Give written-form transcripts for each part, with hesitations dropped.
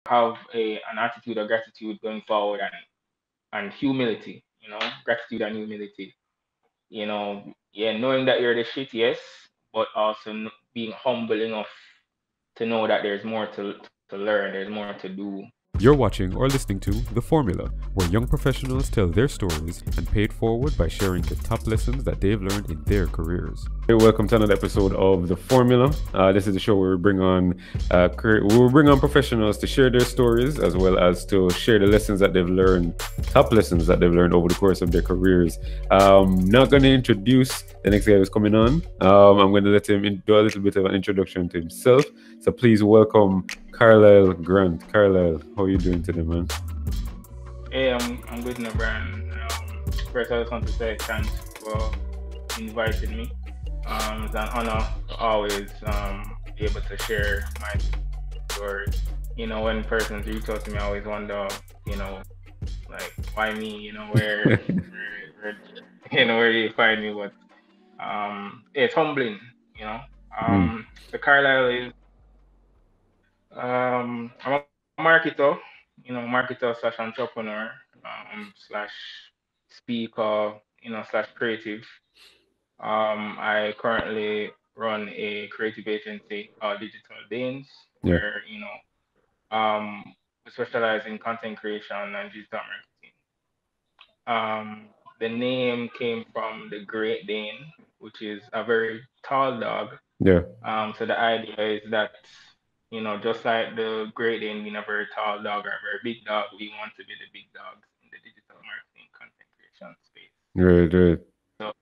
have an attitude of gratitude going forward, and humility, gratitude and humility, yeah, knowing that you're the shit, yes, but also being humble enough to know that there's more to learn, there's more to do. You're watching or listening to The Formula, where young professionals tell their stories and pay it forward by sharing the top lessons that they've learned in their careers. Hey, welcome to another episode of The Formula. This is the show where we bring on professionals to share their stories as well as to share the lessons that they've learned, top lessons that they've learned over the course of their careers. Not going to introduce the next guy who's coming on. I'm going to let him do a little bit of an introduction to himself. So please welcome Carlyle Grant. Carlyle, how are you doing today, man? Hey, I'm good now, Brian. First, I just want to say thanks for inviting me. It's an honor to always be able to share my story. When persons reach out to me, I always wonder, you know, like why me? Where do you find me? But it's humbling. You know, Mm, the Carlisle is I'm a marketer. Marketer slash entrepreneur, slash speaker, slash creative. I currently run a creative agency called Digital Beans, yeah. where we specialize in content creation and digital marketing. The name came from the Great Dane, which is a very tall dog. Yeah. So the idea is that, just like the Great Dane being a very tall dog or a very big dog, we want to be the big dogs in the digital marketing content creation space. Right, right. So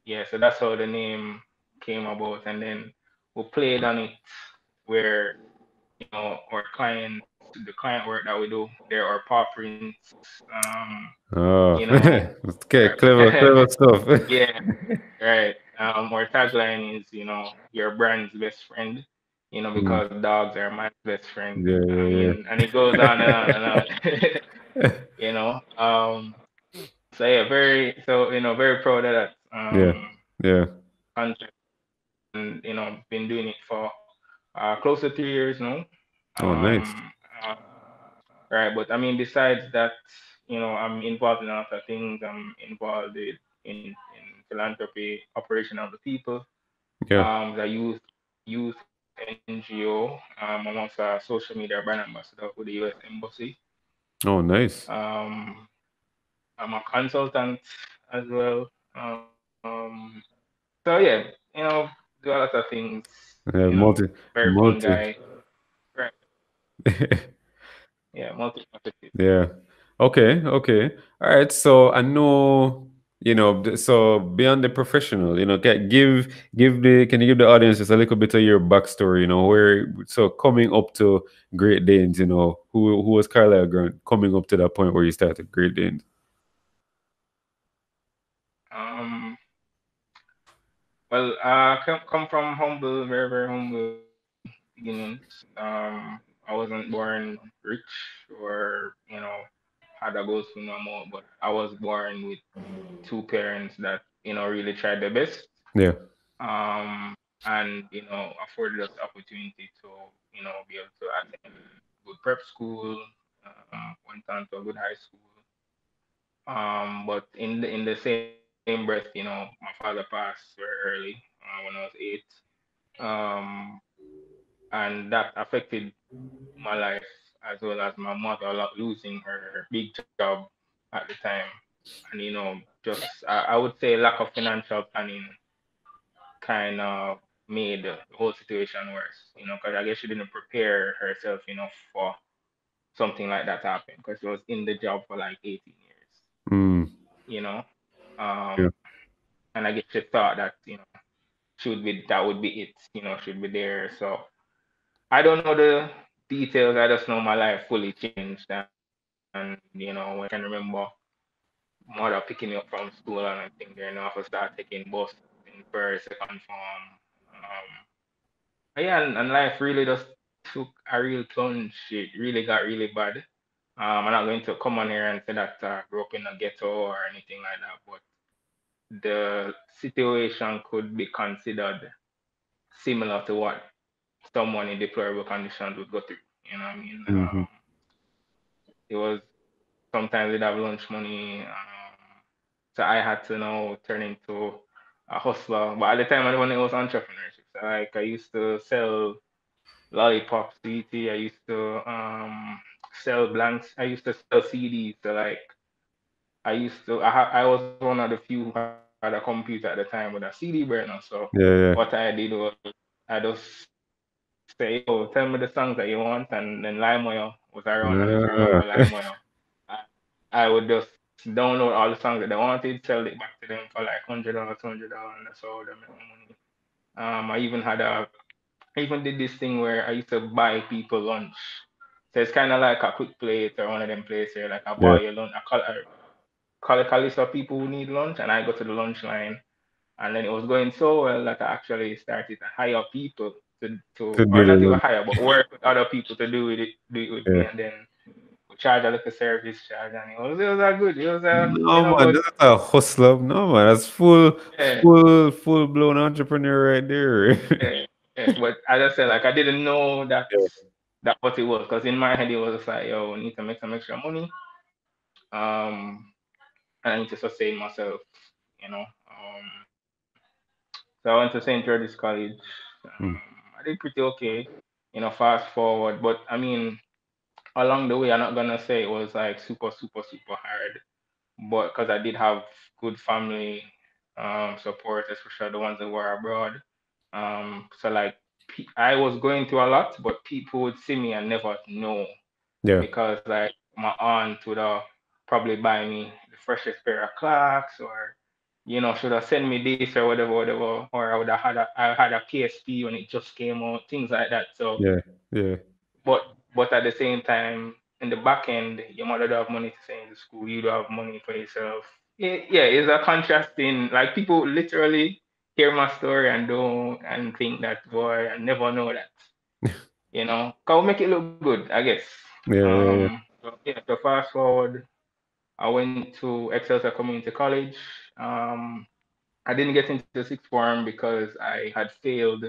yeah, so that's how the name came about, and then we played on it where our clients, the client work that we do, there are paw prints, you Oh, know, okay, clever stuff. yeah, right. Our tagline is, your brand's best friend, Mm, because dogs are my best friend. yeah, I yeah, mean, and it goes on and on and on. yeah. you know. So yeah, very proud of that Yeah, yeah. contract, and been doing it for close to 3 years now. Oh, nice. Uh, right, but I mean, besides that, I'm involved in a lot of things. I'm involved in philanthropy, operation of the people, Yeah. the youth NGO. I'm also a social media brand ambassador with the US Embassy. Oh, nice. I'm a consultant as well. So yeah, do a lot of things. Yeah, Very fun multi. guy. Right. Yeah, multifaceted. Yeah. Okay, okay. All right. So I know, so beyond the professional, can you give the audience just a little bit of your backstory, so coming up to Great Danes, who was Carlisle Grant coming up to that point where you started Great Danes? Um, well, come from humble, very very humble beginnings. I wasn't born rich or had a goals for no more, but I was born with two parents that really tried their best. Yeah. Um, and afforded us the opportunity to be able to attend good prep school. Went on to a good high school. But in the same breath, my father passed very early when I was 8. Um, and that affected my life as well as my mother losing her big job at the time. And just I would say lack of financial planning kind of made the whole situation worse. Because I guess she didn't prepare herself enough for something like that to happen because she was in the job for like 18 years. Mm, You know, yeah. um, and I guess she thought that that would be it. She'd be there. So I don't know the details. I just know my life fully changed, and when I can remember mother picking me up from school and I think there, I have to start taking bus in first, second form. Yeah, and life really just took a real plunge. It really got really bad. I'm not going to come on here and say that I grew up in a ghetto or anything like that, but the situation could be considered similar to what someone in deplorable conditions would go through. You know what I mean? Hmm. It was sometimes we'd have lunch money. So I had to now turn into a hustler. But at the time, when it was entrepreneurship, so like I used to sell lollipops, sweetie. I used to sell blanks. I used to sell CDs. So like I was one of the few who had a computer at the time with a CD burner. So Yeah, what yeah, I did was I just say, yo, tell me the songs that you want, and then LimeWire was around. I used to remember LimeWire. yeah. I, I would just download all the songs that they wanted, sell it back to them for like $100, $200, and that's how they make money. I even did this thing where I used to buy people lunch. So it's kind of like a quick plate or one of them places here, like I Yeah. buy you lunch. I call a list of people who need lunch, and I go to the lunch line. And then it was going so well that I actually started to hire people To or do the not even lunch. hire, but work with other people to do it with me, Yeah. and then we charge a little service charge, and it was a good, it was a No man, but that's a hustler. No man, that's full, yeah, full blown entrepreneur right there. yeah, yeah. But as I said, like I didn't know Yeah. that what it was, because in my head it was just like, yo, I need to make some extra money, um, and I need to sustain myself, you know. So I went to St. George's College. Mm. I did pretty okay, fast forward. But I mean, along the way, I'm not gonna say it was like super, super, super hard, but because I did have good family support, especially the ones that were abroad. So like I was going through a lot, but people would see me and never know Yeah. because like my aunt would probably buy me the freshest pair of Clarks or should have sent me this or whatever, whatever, or I had a PSP when it just came out, things like that. So Yeah. Yeah. but at the same time, in the back end, your mother don't have money to send you to school, you don't have money for yourself. Yeah, it's a contrasting. Like people literally hear my story and don't and think that boy and never know that. Can we make it look good, I guess. Yeah. Yeah. So fast forward, I went to Excelsior Community College. Um, I didn't get into sixth form because I had failed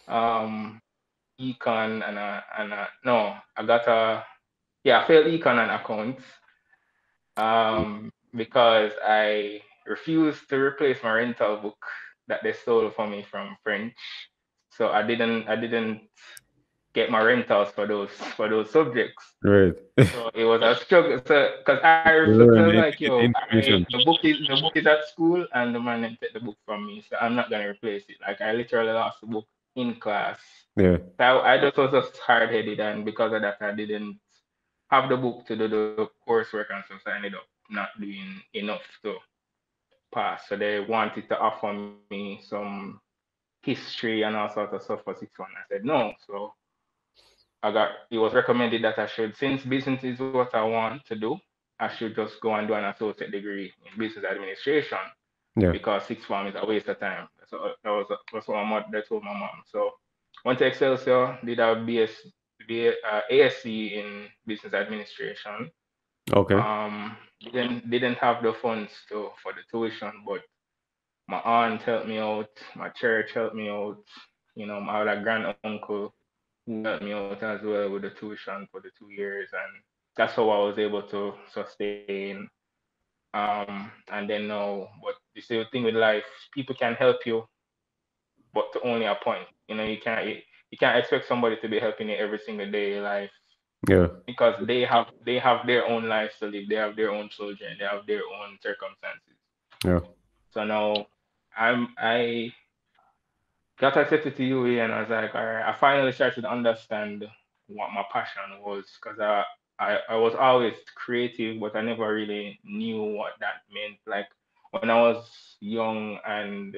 um econ and no, I got a yeah, I failed econ and accounts because I refused to replace my rental book that they stole from me from French. So I didn't get my rentals for those subjects. Right. So it was a struggle. So because I refused, so Learn like, the yo, information. the book is at school and the man didn't take the book from me, so I'm not gonna replace it. Like I literally lost the book in class. Yeah. So I just was just hard headed, and because of that, I didn't have the book to do the coursework and stuff. So I ended up not doing enough to pass. So they wanted to offer me some history and all sorts of stuff for six one. I said no. So it was recommended that I should, since business is what I want to do, I should just go and do an associate degree in business administration Yeah. because sixth form is a waste of time. So that's what they told my mom. So went to Excelsior, did a ASC in business administration. Okay. Didn't have the funds for the tuition, but my aunt helped me out, my church helped me out, my other grand uncle who helped me out as well with the tuition for the 2 years, and that's how I was able to sustain. And then now, but the same thing with life, people can help you, but to only a point. You can't expect somebody to be helping you every single day in life Yeah. because they have their own lives to live. They have their own children. They have their own circumstances. Yeah. So now, I got accepted to UAE, and I was like, all right. I finally started to understand what my passion was because I was always creative, but I never really knew what that meant. Like when I was young and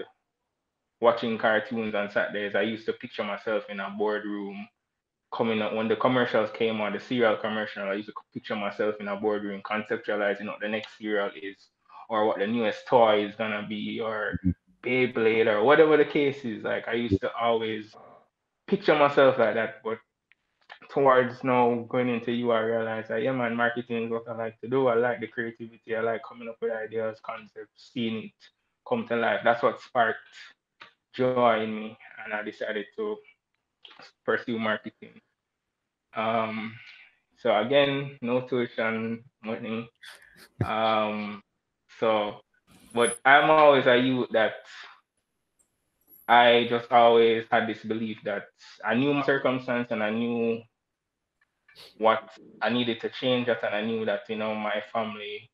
watching cartoons on Saturdays, I used to picture myself in a boardroom coming up when the commercials came on, the cereal commercial. I used to picture myself in a boardroom conceptualizing what the next cereal is, or what the newest toy is gonna be, or Mhm. Beyblade, or whatever the case is. Like I used to always picture myself like that. But towards now going into you, I realize that, yeah, man, marketing is what I like to do. I like the creativity. I like coming up with ideas, concepts, seeing it come to life. That's what sparked joy in me, and I decided to pursue marketing. Um, So again, no tuition money. Um, so, but I'm always a youth that I just always had this belief that I knew my circumstance and I knew what I needed to change that, and I knew that my family,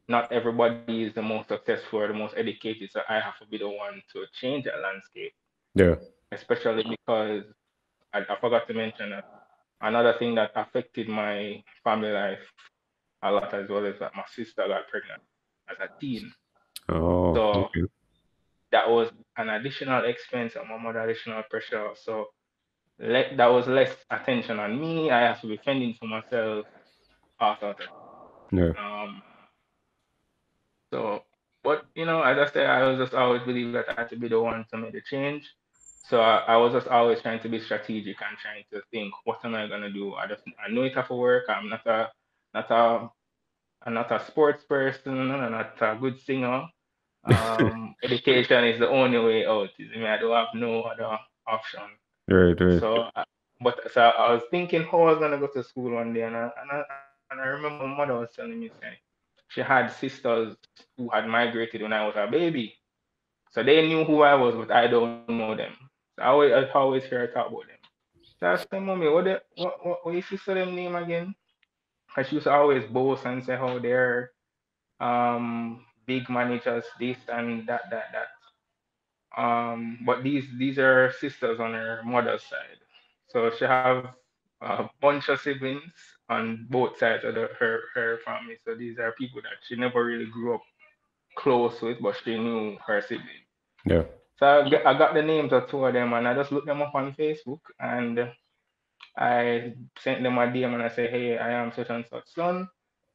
not everybody is the most successful or the most educated, so I have to be the one to change that landscape, Yeah. especially because I forgot to mention that another thing that affected my family life a lot as well is that my sister got pregnant as a teen. Oh, So okay. that was an additional expense and my mother additional pressure. So that was less attention on me. I have to be fending for myself, all sorts of Yeah. so, but as I said, I was just always believe that I had to be the one to make the change. So I was just always trying to be strategic and trying to think, what am I gonna do? I know it have to work. Not a I'm not a sports person. I'm not a good singer. Education is the only way out. I mean, I don't have no other option. Right, right. So, so I was thinking how I was gonna go to school one day, and I remember my mother was telling me, say, she had sisters who had migrated when I was a baby, so they knew who I was, but I don't know them. So I always hear her talk about them. So I said, mommy, what your sister them name again? Cause she used to always boast and say how they're big managers, this and that. But these are sisters on her mother's side. So she have a bunch of siblings on both sides of her family. So these are people that she never really grew up close with, but she knew her siblings. Yeah. So I got the names of two of them, and I just looked them up on Facebook, and I sent them a DM and I say, hey, I am such and such son.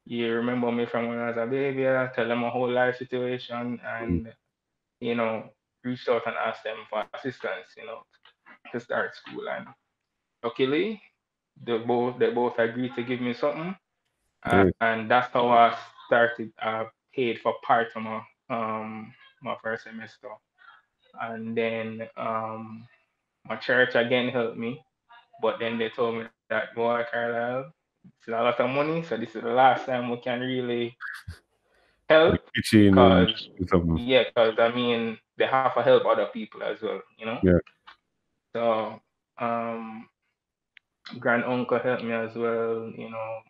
You remember me from when I was a baby? I tell them my whole life situation, Mm. and you know, reached out and asked them for assistance, to start school. And luckily, they both agreed to give me something, Right. and that's how I started. Paid for part of my first semester, and then my church again helped me, but then they told me that, boy, Carlisle, it's a lot of money, so this is the last time we can really help, Like kitchen and because something. yeah, because I mean they have to help other people as well. Yeah. So um grand uncle helped me as well,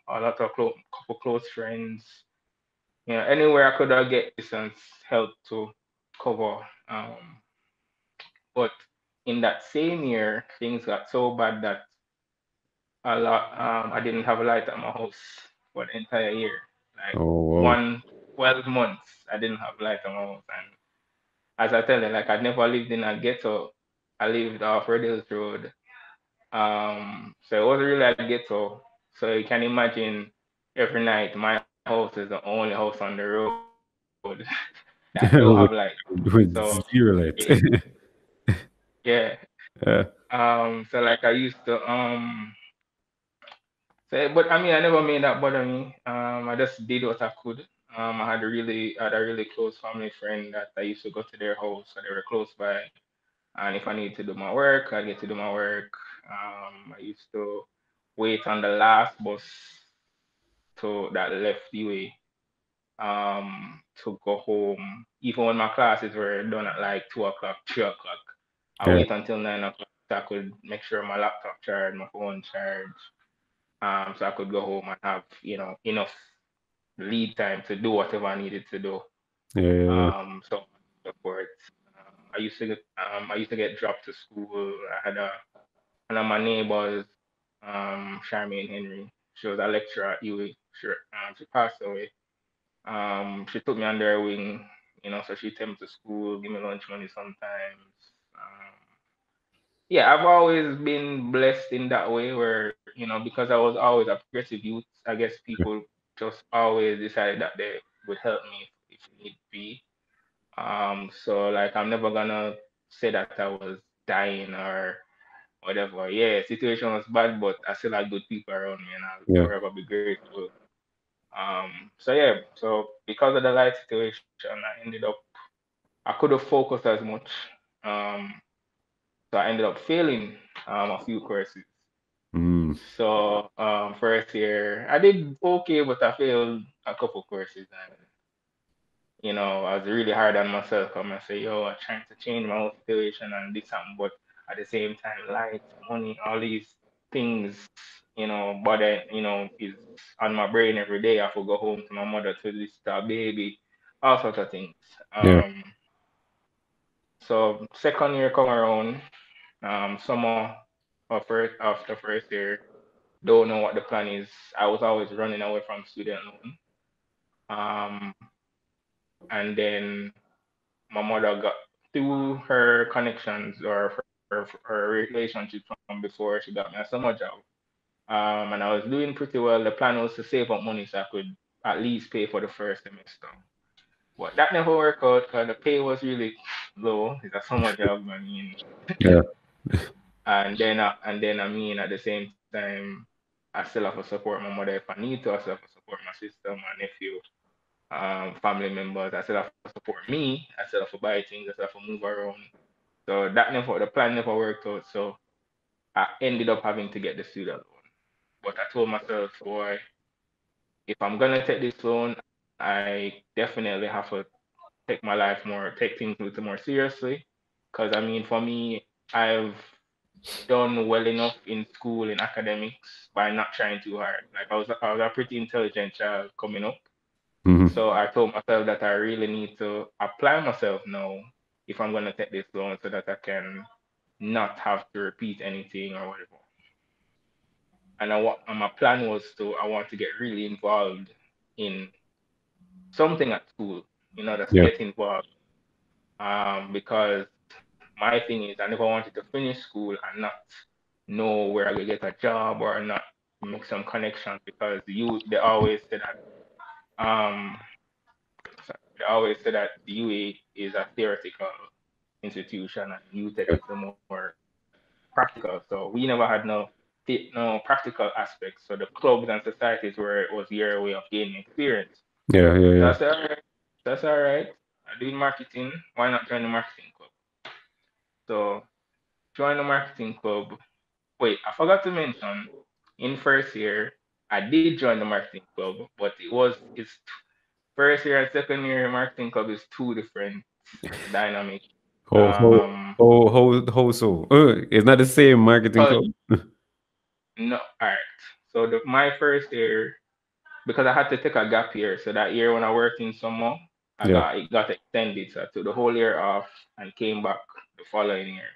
a lot of couple close friends. Anywhere I could have get distance help to cover. But in that same year, things got so bad that I didn't have a light at my house for the entire year. Like Oh, wow. one 12 months, I didn't have light at my house. And as I tell you, like I'd never lived in a ghetto. I lived off Red Hills Road. So it wasn't really a ghetto. So you can imagine every night my house is the only house on the road that don't have light. with, So with it, zero light. yeah. Yeah. So like I used to say, but I mean I never made that bother me. I just did what I could. I had a really close family friend that I used to go to their house, so they were close by. And if I need to do my work, I get to do my work. I used to wait on the last bus to that left the way to go home. Even when my classes were done at like 2 o'clock, 3 o'clock, I Yeah. wait until 9 o'clock so I could make sure my laptop charged, my phone charged, so I could go home and have enough lead time to do whatever I needed to do. Yeah. Yeah. So on and so forth. I used to get dropped to school. I had one of my neighbors, Charmaine Henry. She was a lecturer at UA. She passed away. She took me under her wing, so she took me to school, give me lunch money sometimes. Um, yeah, I've always been blessed in that way where, because I was always a progressive youth, I guess Yeah. people just always decided that they would help me if need be. So like I'm never gonna say that I was dying or whatever. Yeah, situation was bad, but I still had good people around me, and I'll Yeah. forever be grateful. So yeah, so because of the life situation, I could have focused as much. Um, so I ended up failing a few courses. So first year I did okay, but I failed a couple courses, and I was really hard on myself. I'm gonna say, yo, I'm trying to change my whole situation and this something, but at the same time, light, money, all these things, bother, is on my brain every day. I have to go home to my mother to visit a baby, all sorts of things. Yeah. So second year come around, summer or first after first year, don't know what the plan is. I was always running away from student loan. Um, and then my mother got through her connections or her relationships from before she got me a summer job. And I was doing pretty well. The plan was to save up money so I could at least pay for the first semester. But that never worked out because the pay was really low. It's a summer job, I mean. Yeah. And then I mean at the same time, I still have to support my mother if I need to. I still have to support my sister, my nephew, family members. I still have to support me. I still have to buy things. I still have to move around. So the plan never worked out. So I ended up having to get the student loan. But I told myself, boy, if I'm gonna take this loan, I definitely have to take things a little more seriously. Cause I mean, for me, I've done well enough in school in academics by not trying too hard. Like I was a pretty intelligent child coming up. Hmm. So I told myself that I really need to apply myself now if I'm gonna take this loan so that I can not have to repeat anything or whatever. And my plan was to I want to get really involved in something at school, just Yeah. get involved. Because my thing is I never wanted to finish school and not know where I could get a job or not make some connections because they always say that they always say that the UA is a theoretical institution and UTech Yeah. is the more practical. So we never had no practical aspects. So the clubs and societies where it was your way of gaining experience. Yeah. Yeah. So I Yeah. said, all right, that's all right. I do marketing. Why not join the marketing club? So join the marketing club. Wait, I forgot to mention in first year I did join the marketing club, but it's first year and second year marketing club is two different dynamic. Ho ho Um, ho so. It's not the same marketing cause club. no, all right. So my first year because I had to take a gap year. So that year when I worked in summer, Yeah. it got extended. So I took the whole year off and came back the following year.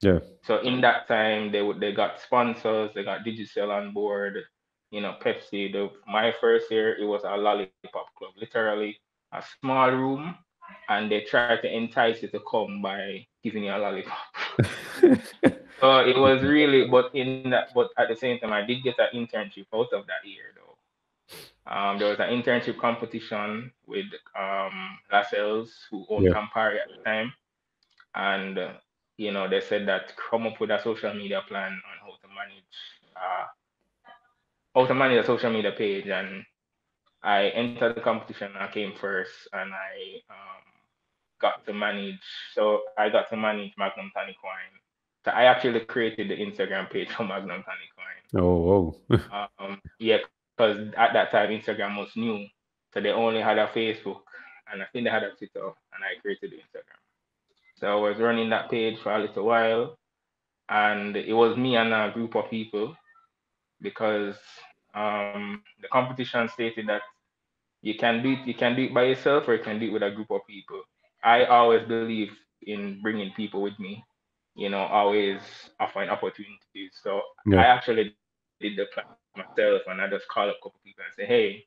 Yeah. So in that time, they got sponsors, they got Digicel on board, Pepsi. My first year, it was a lollipop club, literally a small room, and they tried to entice you to come by giving you a lollipop. So it was really, but at the same time, I did get an internship out of that year though. There was an internship competition with Lascelles, who owned Yeah. Campari at the time, and they said that come up with a social media plan on uh, how to manage a social media page, and I entered the competition. I came first, and I got to manage. So I got to manage Magnum Tonic Wine. So I actually created the Instagram page for Magnum Tonic Oh, oh. Wine. Yeah, because at that time Instagram was new, so they only had a Facebook, and I think they had a Twitter, and I created the Instagram. So I was running that page for a little while, and it was me and a group of people because the competition stated that you can do it by yourself or you can do it with a group of people. I always believe in bringing people with me, always offering opportunities. So I Yeah. actually did the plan myself and I just call up a couple people and say, hey,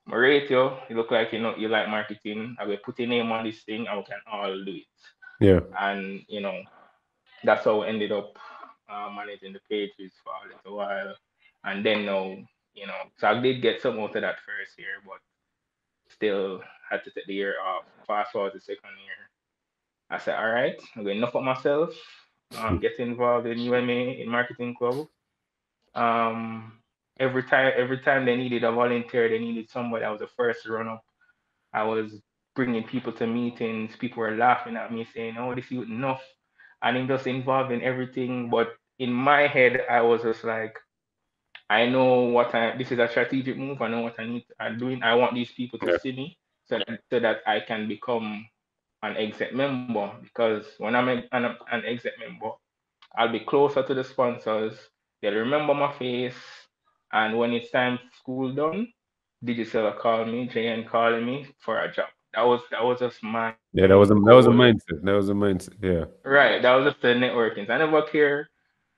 Maratio, you look like you like marketing. I will put your name on this thing and we can all do it. Yeah. And that's how we ended up managing the pages for a little while. And then now, so I did get some out of that first year, but still had to take the year off. Fast forward to second year. I said, all right, I'm going to knock up myself, get involved in UMA in marketing club. Um, every time they needed a volunteer, they needed somebody. I was the first to run up. I was bringing people to meetings. People were laughing at me, saying, "Oh, this is enough," and I'm just involved in everything. But in my head, I was just like, I know what this is a strategic move. I know what I'm doing. I want these people to Yeah. see me so that I can become an exec member because when I'm an exec member, I'll be closer to the sponsors. They'll remember my face, and when it's time school done, Digicel call me, JN calling me for a job. That was just my Yeah, that goal. was a mindset. That was a mindset. Yeah. Right, that was just the networking. So I never care,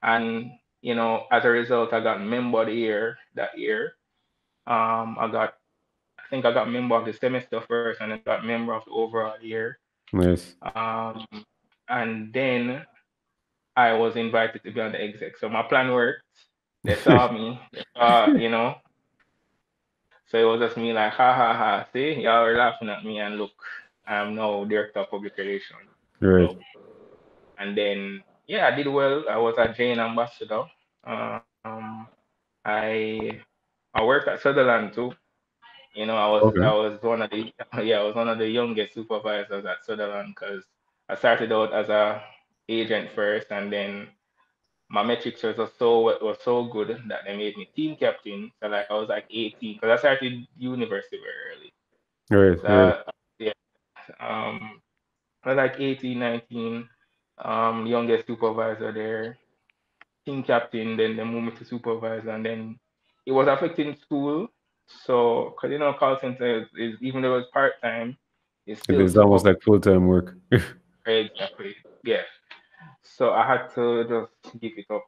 and as a result, I got member of the year that year. I think I got member of the semester first, and then I got member of the overall year. Nice. Um, and then I was invited to be on the exec. So my plan worked. They saw me. They saw. So it was just me like, ha ha ha. See, y'all were laughing at me, and look, I'm now director of public relations. Right. So, and then yeah, I did well. I was a Jane ambassador. Um, I I worked at Sutherland too. I Okay. was one of the yeah, I was one of the youngest supervisors at Sutherland because I started out as a agent first, and then my metrics was so good that they made me team captain. So like I was like 18 because I started university very early. Right. So Right. yeah, I was like 18, 19, youngest supervisor there, team captain. Then they moved me to supervisor, and then it was affecting school. So because call center is even though it's part time, it's It still is took almost up like full time work. exactly yeah. So I had to just give it up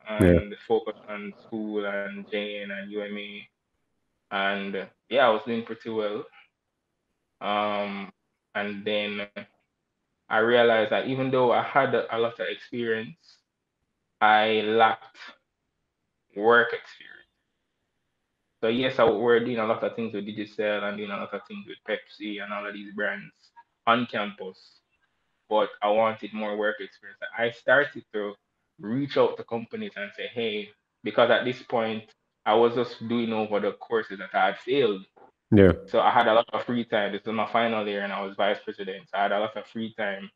Yeah. and focus on school and Jane and UMA. And yeah, I was doing pretty well. Um, and then I realized that even though I had a lot of experience, I lacked work experience. So yes, we're doing a lot of things with Digicel and doing a lot of things with Pepsi and all of these brands on campus, but I wanted more work experience. I started to reach out to companies and say, hey, because at this point I was just doing over the courses that I had failed. Yeah. So I had a lot of free time. This was my final year and I was vice president. So I had a lot of free time.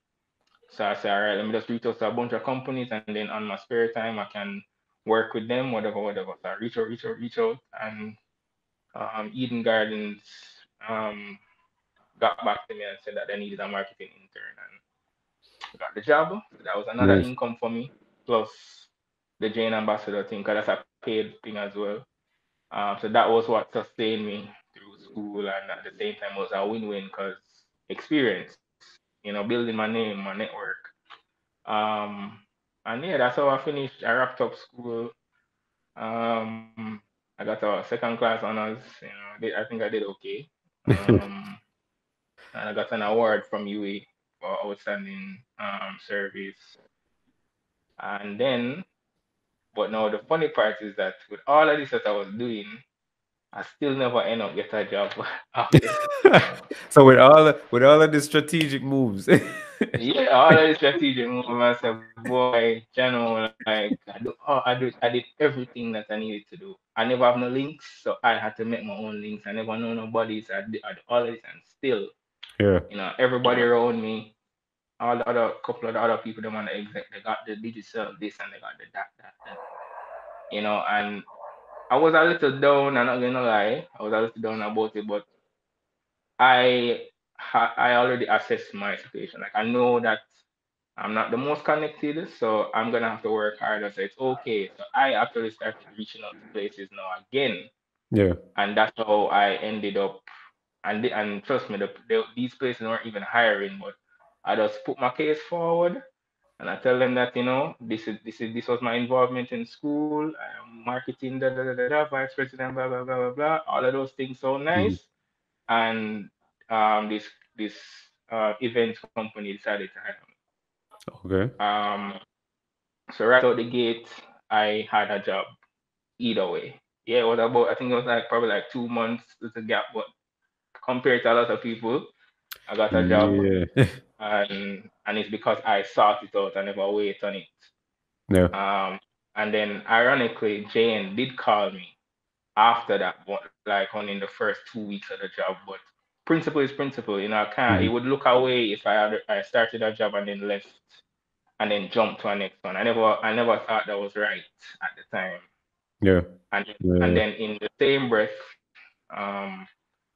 So I said, all right, let me just reach out to a bunch of companies and then on my spare time I can work with them, whatever, whatever. So I reach out and Eden Gardens um, got back to me and said that they needed a marketing intern and got the job. So that was another Nice. income for me, plus the Jane Ambassador thing, because that's a paid thing as well. So that was what sustained me through school, and at the same time, it was a win-win because experience, building my name, my network. Um, and yeah, that's how I finished. I wrapped up school. Um, I got a second class honors. I think I did okay. Um, and I got an award from UA for outstanding service. And then, but now the funny part is that with all of this that I was doing, I still never end up get a job after. So with all of the strategic moves. Yeah, all of the strategic movement, I said, boy, like I did everything that I needed to do. I never have no links, so I had to make my own links. I never know nobody, so I did all of this, and still, Yeah. everybody around me, all the other couple of the other people, they want to exec, they got the digital this and they got the that, and I was a little down. I'm not gonna lie, I was a little down about it, but I I already assessed my situation. Like I know that I'm not the most connected, so I'm gonna have to work harder. So it's okay. So I actually started reaching out to places now again, Yeah. and that's how I ended up. And trust me, these places weren't even hiring, but I just put my case forward and I tell them that this was my involvement in school. I am marketing, vice president, blah blah blah blah blah. All of those things so Mhm. nice, and this event company decided to hire Okay. me. So right out the gate, I had a job either way. Yeah, it was about I think it was like probably like 2 months with a gap, but compared to a lot of people, I got a job, Yeah. and it's because I sought it out. I never wait on it. Yeah. Um, and then ironically, Jane did call me after that, but like only in the first 2 weeks of the job. But principle is principle, I can't. It Mhm. would look away if I started a job and then left and then jumped to a next one. I never thought that was right at the time. Yeah. And Yeah. then in the same breath,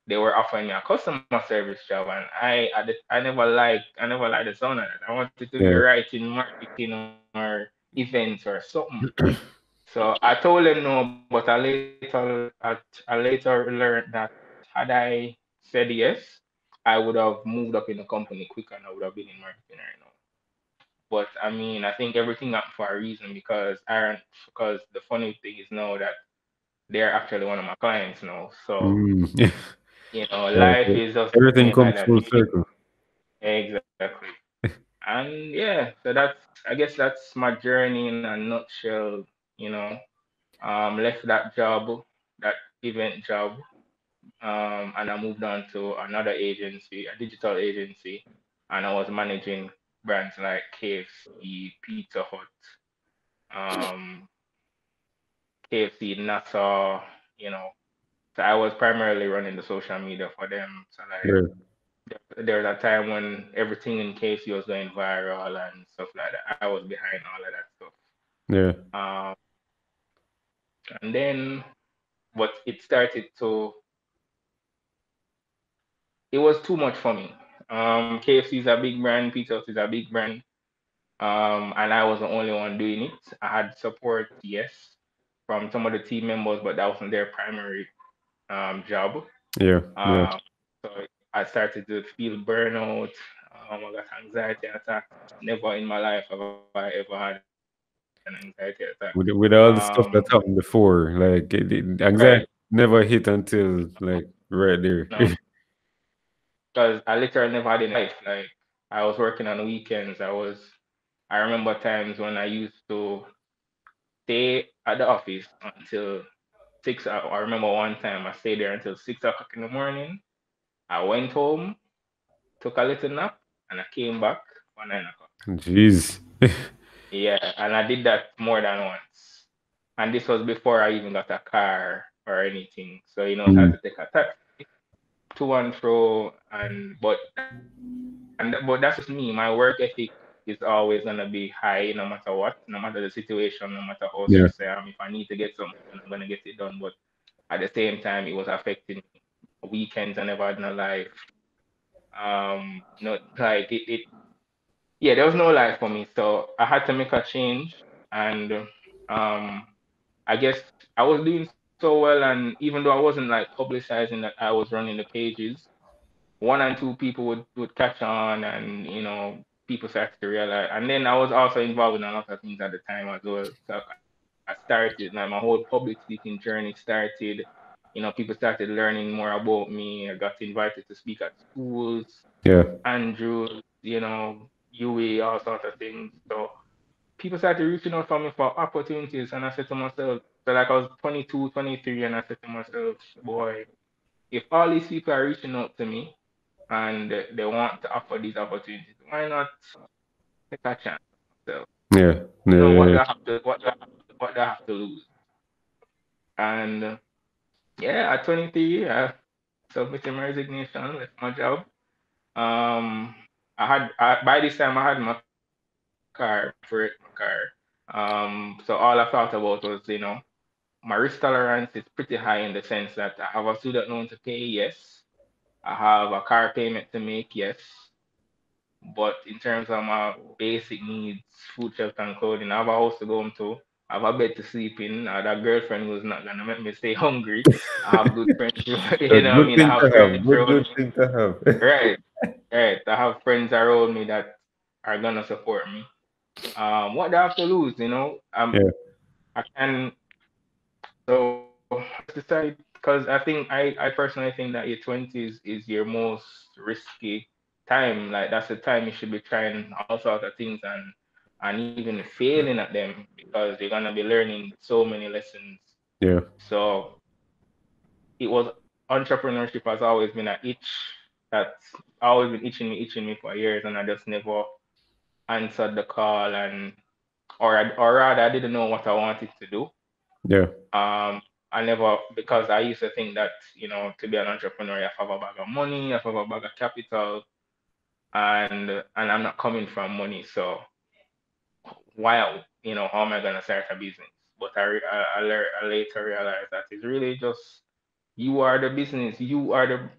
they were offering me a customer service job, and I never liked the sound of that. I wanted to be Yeah. writing marketing or events or something. So I told them no, but I later learned that had I said yes, I would have moved up in the company quicker and I would have been in marketing right now. But I mean, I think everything happened for a reason because the funny thing is now that they're actually one of my clients now. So Mm. Yeah. life So is just everything happening like comes that. full circle. Exactly. And yeah, so I guess that's my journey in a nutshell. You know, left that job, that event job, and I moved on to another agency, a digital agency, and I was managing brands like KFC, Pizza Hut, um, KFC, Nassau, you know. So I was primarily running the social media for them. So like Yeah. there was a time when everything in KFC was going viral and stuff like that. I was behind all of that stuff. Yeah. Um, and then but it started to it was too much for me. KFC is a big brand, Pizza Hut is a big brand. And I was the only one doing it. I had support, yes, from some of the team members, but that wasn't their primary job. Yeah. Yeah. Um, so I started to feel burnout. I got anxiety attacks. Never in my life have I ever had an anxiety attack. With all the Um, stuff that happened before, like right. anxiety never hit until like right there. No, because I literally never had any life. Like I was working on weekends. I remember times when I used to stay at the office until 6. I remember one time I stayed there until 6 o'clock in the morning. I went home, took a little nap, and I came back for 9 o'clock. Jeez. Yeah, and I did that more than once. And this was before I even got a car or anything. So so I had Mm. to take a taxi to and fro. But that's just me. My work ethic is always gonna be high no matter what, no matter the situation, no matter how Yeah. stressed I am. If I need to get something, I'm gonna get it done. But at the same time, it was affecting me. Weekends I never had no life. No, like yeah, there was no life for me. So I had to make a change, and I guess I was doing so well, and even though I wasn't like publicizing that I was running the pages, one and two people would catch on, and people started to realize. And then I was also involved in a lot of things at the time as well. So I started like my whole public speaking journey started. People started learning more about me. I got invited to speak at schools, Yeah. Andrews, UA, all sorts of things. So people started reaching out for me for opportunities, and I said to myself, so like I was 22, 23, and I said to myself, boy, if all these people are reaching out to me and they want to offer these opportunities, why not take a chance on myself? Yeah. What Yeah. do I have to what do I have to lose? And yeah, at 23, I submitted my resignation, left my job. Um, by this time I had my car, my first car. So all I thought about was, my risk tolerance is pretty high in the sense that I have a student loan to pay, yes. I have a car payment to make, yes. But in terms of my basic needs, food, shelter, and clothing, I have a house to go home to. I have a bed to sleep in. I have a girlfriend who's not gonna make me stay hungry. I have good friends, A what I good mean. I thing have to friends have. Good, around good me. thing to have. Right, right. I have friends around me that are gonna support me. What do I have to lose? Yeah. I can. So I just decided because I personally think that your 20s is your most risky time. Like that's the time you should be trying all sorts of things and even failing at them because you're gonna be learning so many lessons. Yeah. So it was entrepreneurship has always been an itch that's always been itching me for years, and I just never answered the call, or rather I didn't know what I wanted to do. Yeah. Um, I never because I used to think that to be an entrepreneur you have to have a bag of money, you have to have a bag of capital, and I'm not coming from money, so why how am I gonna start a business? but I later realized that it's really just you are the business. You are the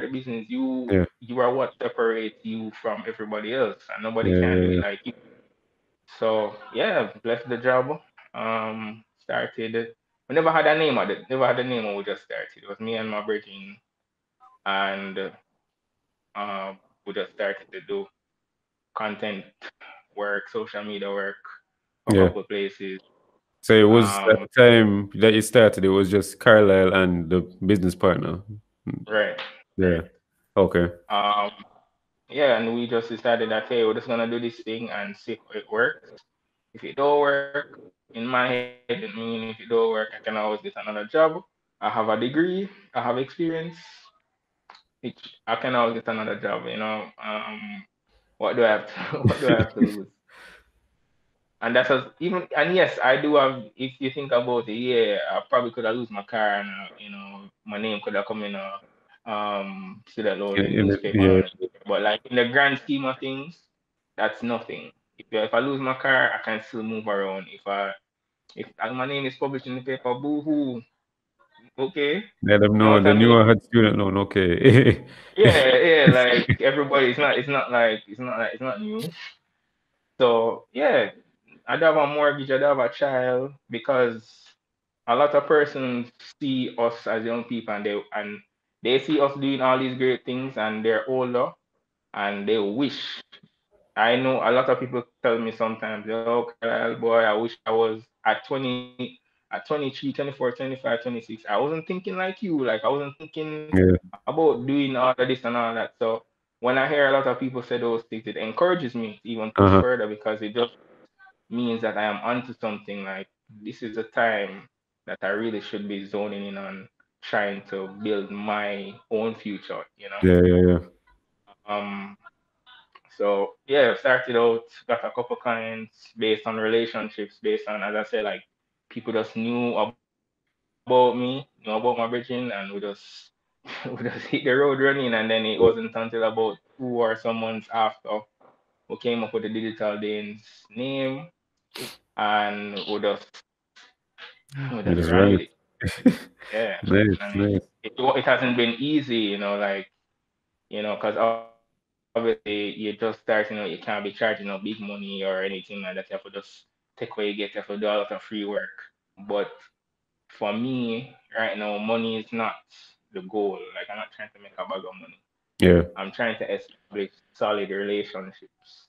business. Yeah. You are what separates you from everybody else, and nobody Yeah. can do it Yeah. like you. So yeah, left the job. Started it. We never had a name of it. Never had a name when we just started. It was me and my brethren, and we just started to do content work, social media work for a Yeah. couple of places. So it was at Um, the time that you started, it was just Carlyle and the business partner. right, Yeah. right. Okay. Um, yeah, and we just decided that hey, we're just gonna do this thing and see how it works. If it don't work, in my head, it means if it don't work, I can always get another job. I have a degree, I have experience. I can always get another job. What do I have to? What do I have to lose? And that's as even and yes, I do have. If you think about it, yeah, I probably could have lose my car and my name could have come in see that load in newspaper Yeah. and but like in the grand scheme of things, that's nothing. If I lose my car, I can still move around. If and my name is published in the paper, boo hoo, okay, Let them you know know what the I mean? newer head student loan. Okay. Yeah, yeah, like everybody, it's not new. So yeah, I'd have a mortgage, I'd have a child because a lot of persons see us as young people and they see us doing all these great things and they're older and they wish. I know a lot of people tell me sometimes, oh, Carlisle boy, I wish I was at 23, 24, 25, 26. I wasn't thinking like you. Like I wasn't thinking Yeah. about doing all of this and all that. So when I hear a lot of people say those things, it encourages me to even push Uh-huh. further because it just means that I am onto something. Like this is the time that I really should be zoning in on trying to build my own future, you know. Yeah. Yeah. Yeah. Um, so yeah, started out, got a couple clients based on relationships, based on as I said, like people just knew about me, knew about my bridging, and we just hit the road running. And then it wasn't until about 2 or some months after we came up with the Digital Danes name, and we You just just ran run with it. it. Yeah, Nice. I mean, Nice. it hasn't been easy, like because obviously you just start, you can't be charging no big money or anything like that. You have to just take what you get. You have to do a lot of free work. But for me, right now, money is not the goal. Like I'm not trying to make a bag of money. Yeah. I'm trying to establish solid relationships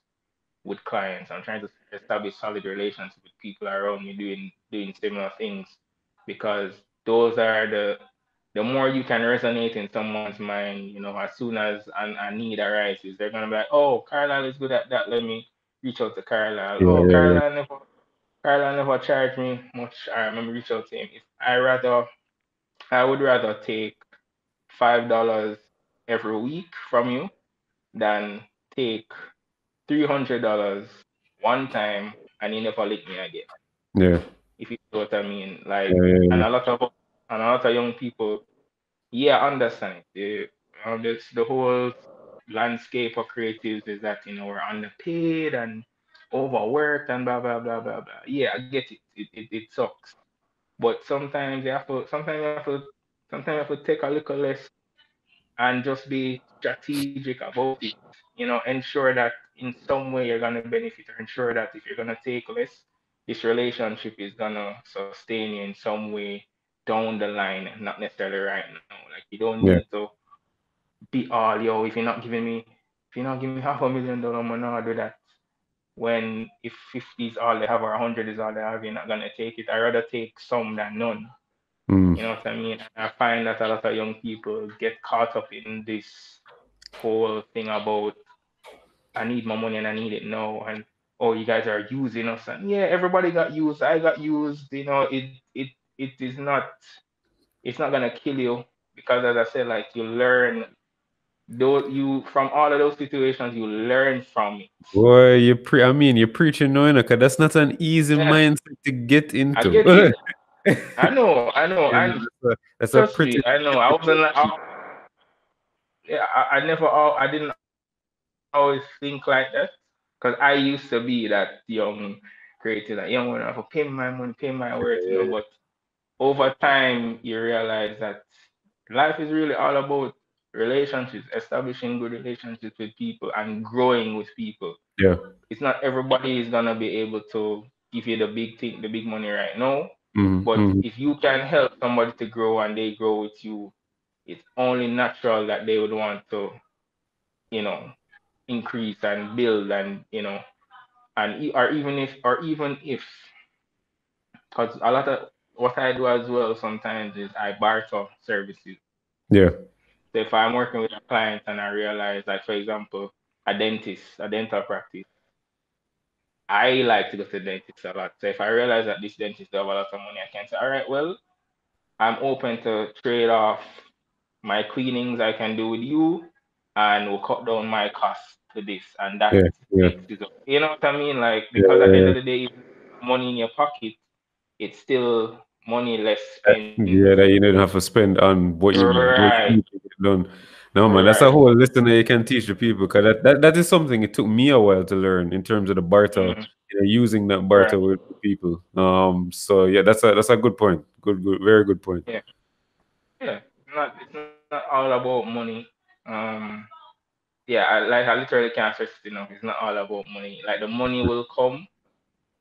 with clients. I'm trying to establish solid relationships with people around me doing similar things because those are the more you can resonate in someone's mind, as soon as a need arises, they're gonna be like, oh, Carlisle is good at that. Let me reach out to Carlisle. Yeah. Oh, Yeah. Yeah. Carlisle never charged me much. All right, let me reach out to him. I would rather take $5 every week from you than take $300 one time and you never lick me again. Yeah. If you know what I mean, like, Yeah. Yeah. and a lot of young people, yeah, understand it. The whole landscape of creatives is that we're underpaid and overworked and blah blah blah blah blah. Yeah, I get it. It sucks, but sometimes you have to take a little less and just be strategic about it. Ensure that in some way you're gonna benefit, or ensure that if you're gonna take less, this relationship is gonna sustain you in some way down the line, not necessarily right now. Like you don't need Yeah. to be all yo. If you're not give me $500,000, I'm gonna do that. When if 50 is all they have or 100 is all they have, you're not gonna take it. I rather take some than none. Mm. You know what I mean? I find that a lot of young people get caught up in this whole thing about I need my money and I need it now and oh you guys are using us and yeah everybody got used. I got used. It is not it's not gonna kill you because as I said like you learn though you from all of those situations you learn from it. Boy, I mean, you're preaching now, cause that's not an easy Yeah, mindset to get I into. get it. I know, You and know, that's a trust me, pretty I know. I wasn't. Yeah, I didn't always think like that because I used to be that young. creative. Like, you know, I have to pay my money, pay my worth, you know. But over time, you realize that life is really all about relationships, establishing good relationships with people, and growing with people. Yeah. It's not everybody is gonna be able to give you the big thing, the big money right now. Mm-hmm. But Mm-hmm. if you can help somebody to grow and they grow with you, it's only natural that they would want to, you know, increase and build and or even if because a lot of what I do as well sometimes is I barter services. Yeah. So if I'm working with a client and I realize, like for example, a dentist, a dental practice, I like to go to the dentist a lot. So if I realize that this dentist have a lot of money, I can say, all right, well, I'm open to trade off my cleanings I can do with you, and we'll cut down my costs to this, and that Yeah. Yeah. mixes up. You know what I mean? Like Yeah. because at the end Yeah. of the day, if you have money in your pocket, it's still money less spent. Yeah, that you don't have to spend on what Right, you need to get done. No, man, that's a right. whole lesson that you can teach the people because that is something it took me a while to learn in terms of the barter, Mm, using that right. barter with people. So yeah, that's a good point. Good, very good point. Yeah, yeah. It's not all about money. Um, yeah, I literally can't stress it enough. It's not all about money. Like the money will come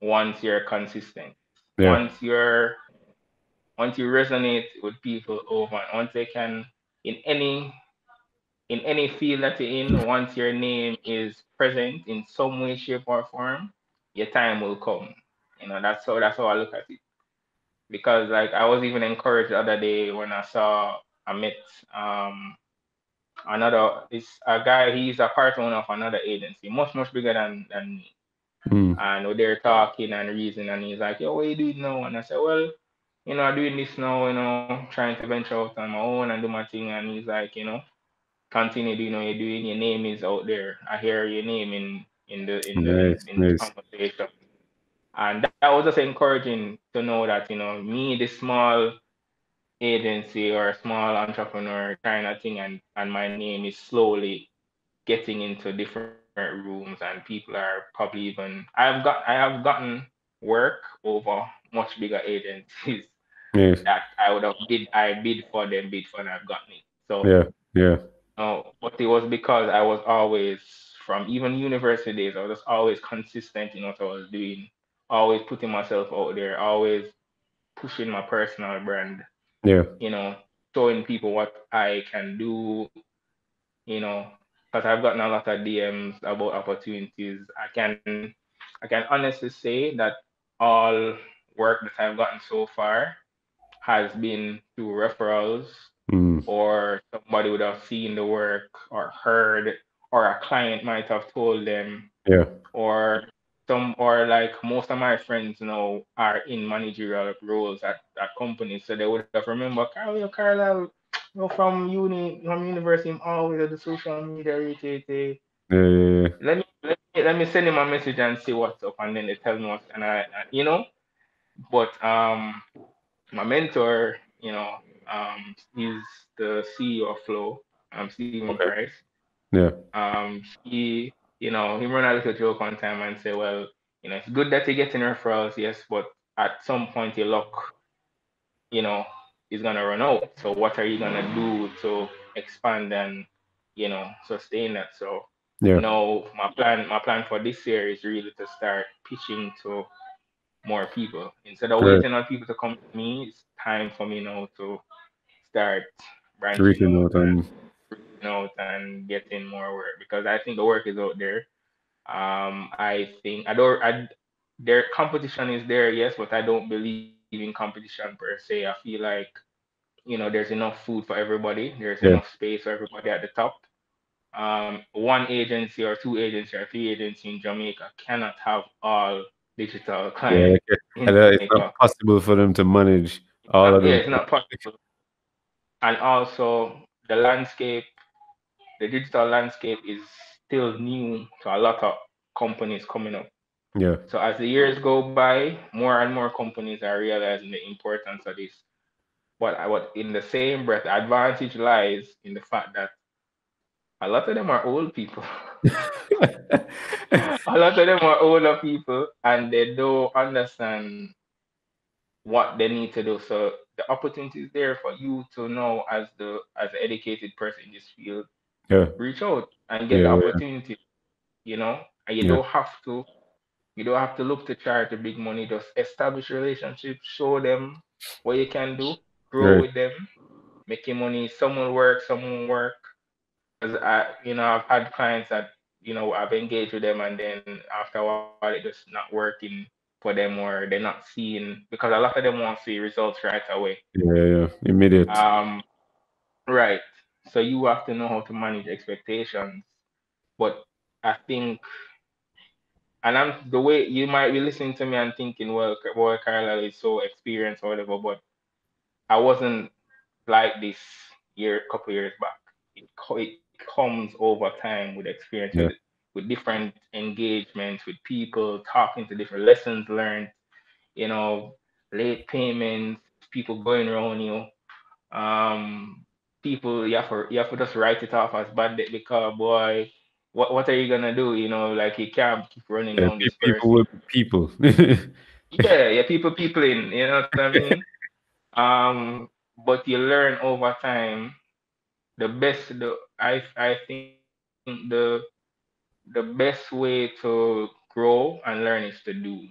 once you're consistent. Yeah. Once you're once you resonate with people over, once they can in any in any field that you're in, once your name is present in some way, shape, or form, your time will come. You know, that's how I look at it. Because like I was even encouraged the other day when I met um another this a guy, he's a part owner of another agency, much bigger than me. Mm. And they're talking and reasoning, and he's like, yo, what you doing now? And I said, well, I'm doing this now, trying to venture out on my own and do my thing. And he's like, continue doing what you're doing. Your name is out there. I hear your name Nice, in the nice. conversation. And that was just encouraging to know that, me, this small agency or a small entrepreneur kind of thing, and my name is slowly getting into different rooms, and people are probably even I have gotten work over much bigger agencies Nice. that I bid for and I've gotten it. So Yeah, yeah, but it was because I was always from even university days, I was just always consistent in what I was doing, always putting myself out there, always pushing my personal brand, yeah, you know, showing people what I can do, you know, because I've gotten a lot of DMs about opportunities. I can honestly say that all work that I've gotten so far has been through referrals, mm, or somebody would have seen the work or heard, or a client might have told them, yeah, or or like most of my friends now are in managerial roles at companies, so they would have remember Carlyle, from university, I'm always at the social media retweet. yeah, yeah, yeah. Let me send him a message and see what's up, and then they tell me what's and But my mentor, he's the CEO of Flow, Stephen Okay, Price. yeah, He, he run a little joke one time and say, well, it's good that you're getting referrals, yes, but at some point your luck, you know, is gonna run out. So what are you gonna do to expand and, sustain that? So yeah. now my plan for this year is really to start pitching to more people. Instead of Great. waiting on people to come to me, it's time for me now to start branching Reaching out out and and getting more work, because I think the work is out there. I think I don't. Their competition is there, yes, but I don't believe in competition per se. I feel like there's enough food for everybody. There's yeah, enough space for everybody at the top. One agency or two agency or three agency in Jamaica cannot have all digital yeah. clients Okay. in And it's not Jamaica. possible for them to manage It's all not, of yeah, them. it's not possible. And also the landscape, the digital landscape is still new to a lot of companies coming up. Yeah, So as the years go by, more and more companies are realizing the importance of this. But in the same breath, the advantage lies in the fact that a lot of them are old people. A lot of them are older people and they don't understand what they need to do. So the opportunity is there for you to know as an educated person in this field, Yeah, reach out and get yeah, the yeah, opportunity, you know, and yeah. you don't have to look to charity big money. Just establish relationships, show them what you can do, grow Right. with them, making money. Some will work, some won't work. Because I've had clients that, I've engaged with them and then after a while it just not working for them or they're not seeing because a lot of them want to see results right away. Yeah, yeah, yeah. Immediate. Um, right. So you have to know how to manage expectations. But I think, and I'm the way you might be listening to me and thinking, well, boy, Carlyle is so experienced or whatever, but I wasn't like this couple years back. It comes over time with experience, Yeah, with different engagements with people, talking to different lessons learned, you know, late payments, people going around you, um, people you have to just write it off as bad debt because boy, what are you gonna do? Like you can't keep running yeah. down this People person. will be people. Yeah, yeah, people in, you know what I mean? But you learn over time the best the I think the best way to grow and learn is to do.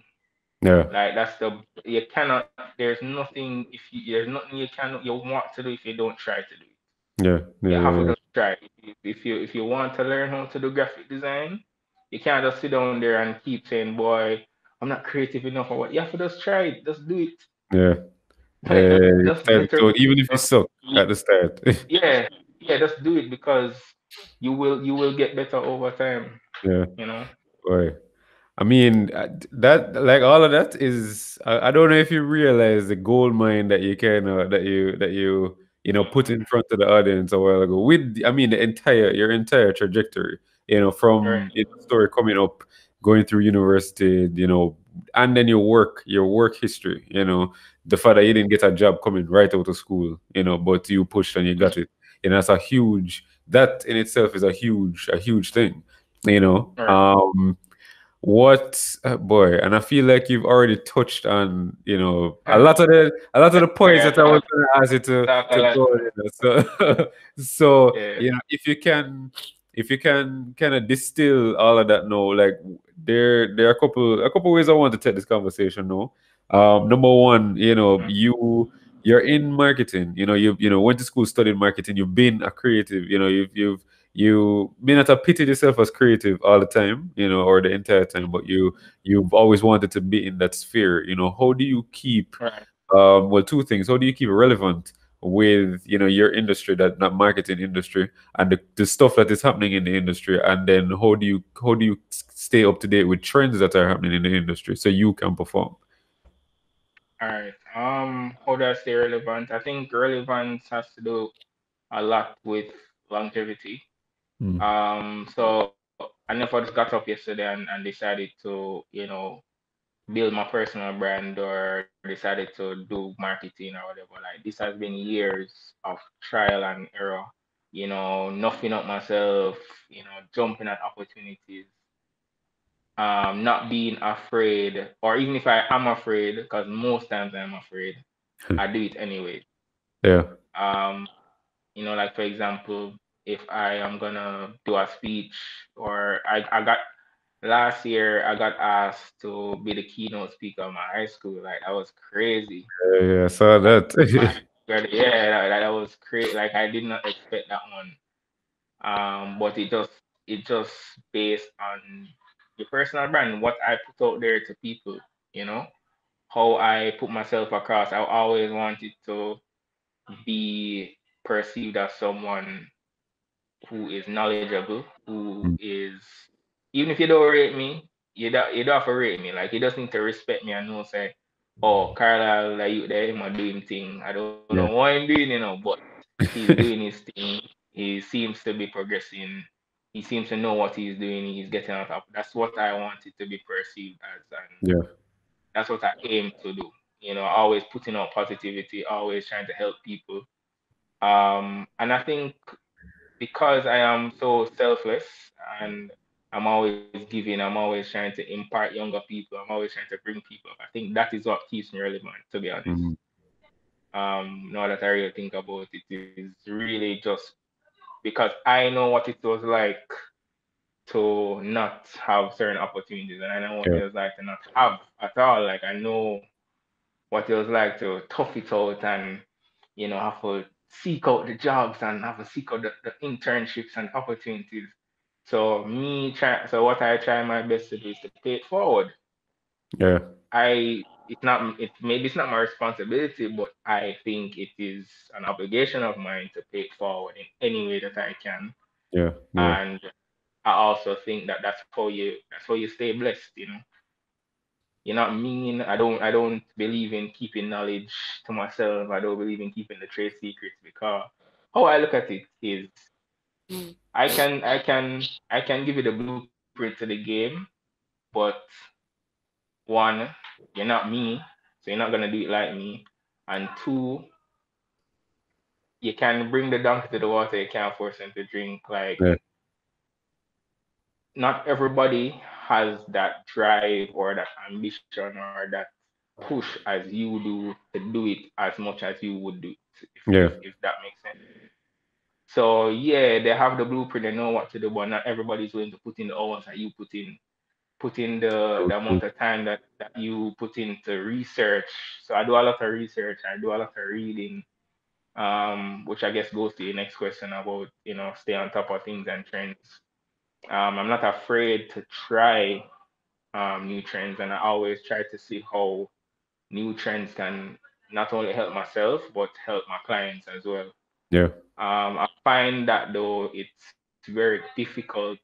Yeah, Like that's the you cannot there's nothing you want to do if you don't try to do it. yeah, You yeah, have yeah, to yeah. just try. If you want to learn how to do graphic design, you can't just sit down there and keep saying, boy, I'm not creative enough or what. You have to just try it. Just do it. Yeah. Like You just start literally so even if you just suck at the start. yeah, yeah, just do it because you will get better over time, Yeah. you know? Boy. I mean, that like all of that is. I don't know if you realize the gold mine that you kind of put in front of the audience a while ago. With I mean, the entire your entire trajectory. From Right. story coming up, going through university. And then your work history. The fact that you didn't get a job coming right out of school. But you pushed and you got it. That's a huge. That in itself is a huge thing. You know. Right. What boy, and I feel like you've already touched on, a lot of the points Yeah, that I was going to ask you talk a to lot. go. So, so Yeah. if you can kind of distill all of that now, like there are a couple ways I want to take this conversation now. Number one, you're in marketing. You went to school studying marketing. You've been a creative. You may not have pitied yourself as creative all the time, or the entire time, but you've always wanted to be in that sphere. How do you keep Right. well, two things. How do you keep relevant with your industry, that marketing industry, and the stuff that is happening in the industry, and then how do you stay up to date with trends that are happening in the industry so you can perform? All right. How do I stay relevant? I think relevance has to do a lot with longevity. Mm. So I never just got up yesterday and decided to, build my personal brand or decided to do marketing or whatever. Like this has been years of trial and error, nothing up myself, jumping at opportunities, not being afraid, or even if I am afraid, because most times I'm afraid, I do it anyway. Yeah. Um, like for example, if I am gonna do a speech or I got last year I got asked to be the keynote speaker of my high school. Like that was crazy. Yeah, yeah, I saw Like that. my yeah, that was crazy. Like I did not expect that one. But it just based on your personal brand, what I put out there to people, you know, how I put myself across. I always wanted to be perceived as someone who is knowledgeable, who Mm. is even if you don't rate me, you don't have to rate me. Like you just need to respect me and know say, oh Carlisle, like you there, him a doing thing. I don't know Yeah. what I'm doing, but he's doing his thing. He seems to be progressing. He seems to know what he's doing. He's getting on top. That's what I wanted to be perceived as, and Yeah. that's what I aim to do. Always putting out positivity, always trying to help people. And I think because I am so selfless, and I'm always giving. I'm always trying to impart younger people. I'm always trying to bring people up. I think that is what keeps me relevant, to be honest. Mm-hmm. Now that I really think about it, is really just because I know what it was like to not have certain opportunities, and I know what Yeah. it was like to not have at all. Like I know what it was like to tough it out and have to seek out the jobs and have to seek out the internships and opportunities. So what I try my best to do is to pay it forward. Yeah. Maybe it's not my responsibility, but I think it is an obligation of mine to pay it forward in any way that I can. Yeah. Yeah. And I also think that that's how you stay blessed. You're not mean. I don't believe in keeping knowledge to myself. I don't believe in keeping the trade secrets because how I look at it is I can give you the blueprint to the game, but one, you're not me, so you're not gonna do it like me. And two, you can bring the donkey to the water, you can't force him to drink. Like Yeah. not everybody has that drive or that ambition or that push as you do to do it as much as you would do it, Yeah. if that makes sense. So yeah, they have the blueprint, they know what to do, but not everybody's willing to put in the hours that you put in True. the True. amount of time that you put into research. So I do a lot of research, I do a lot of reading, which I guess goes to your next question about, stay on top of things and trends. I'm not afraid to try new trends, and I always try to see how new trends can not only help myself but help my clients as well. Yeah. I find that though it's very difficult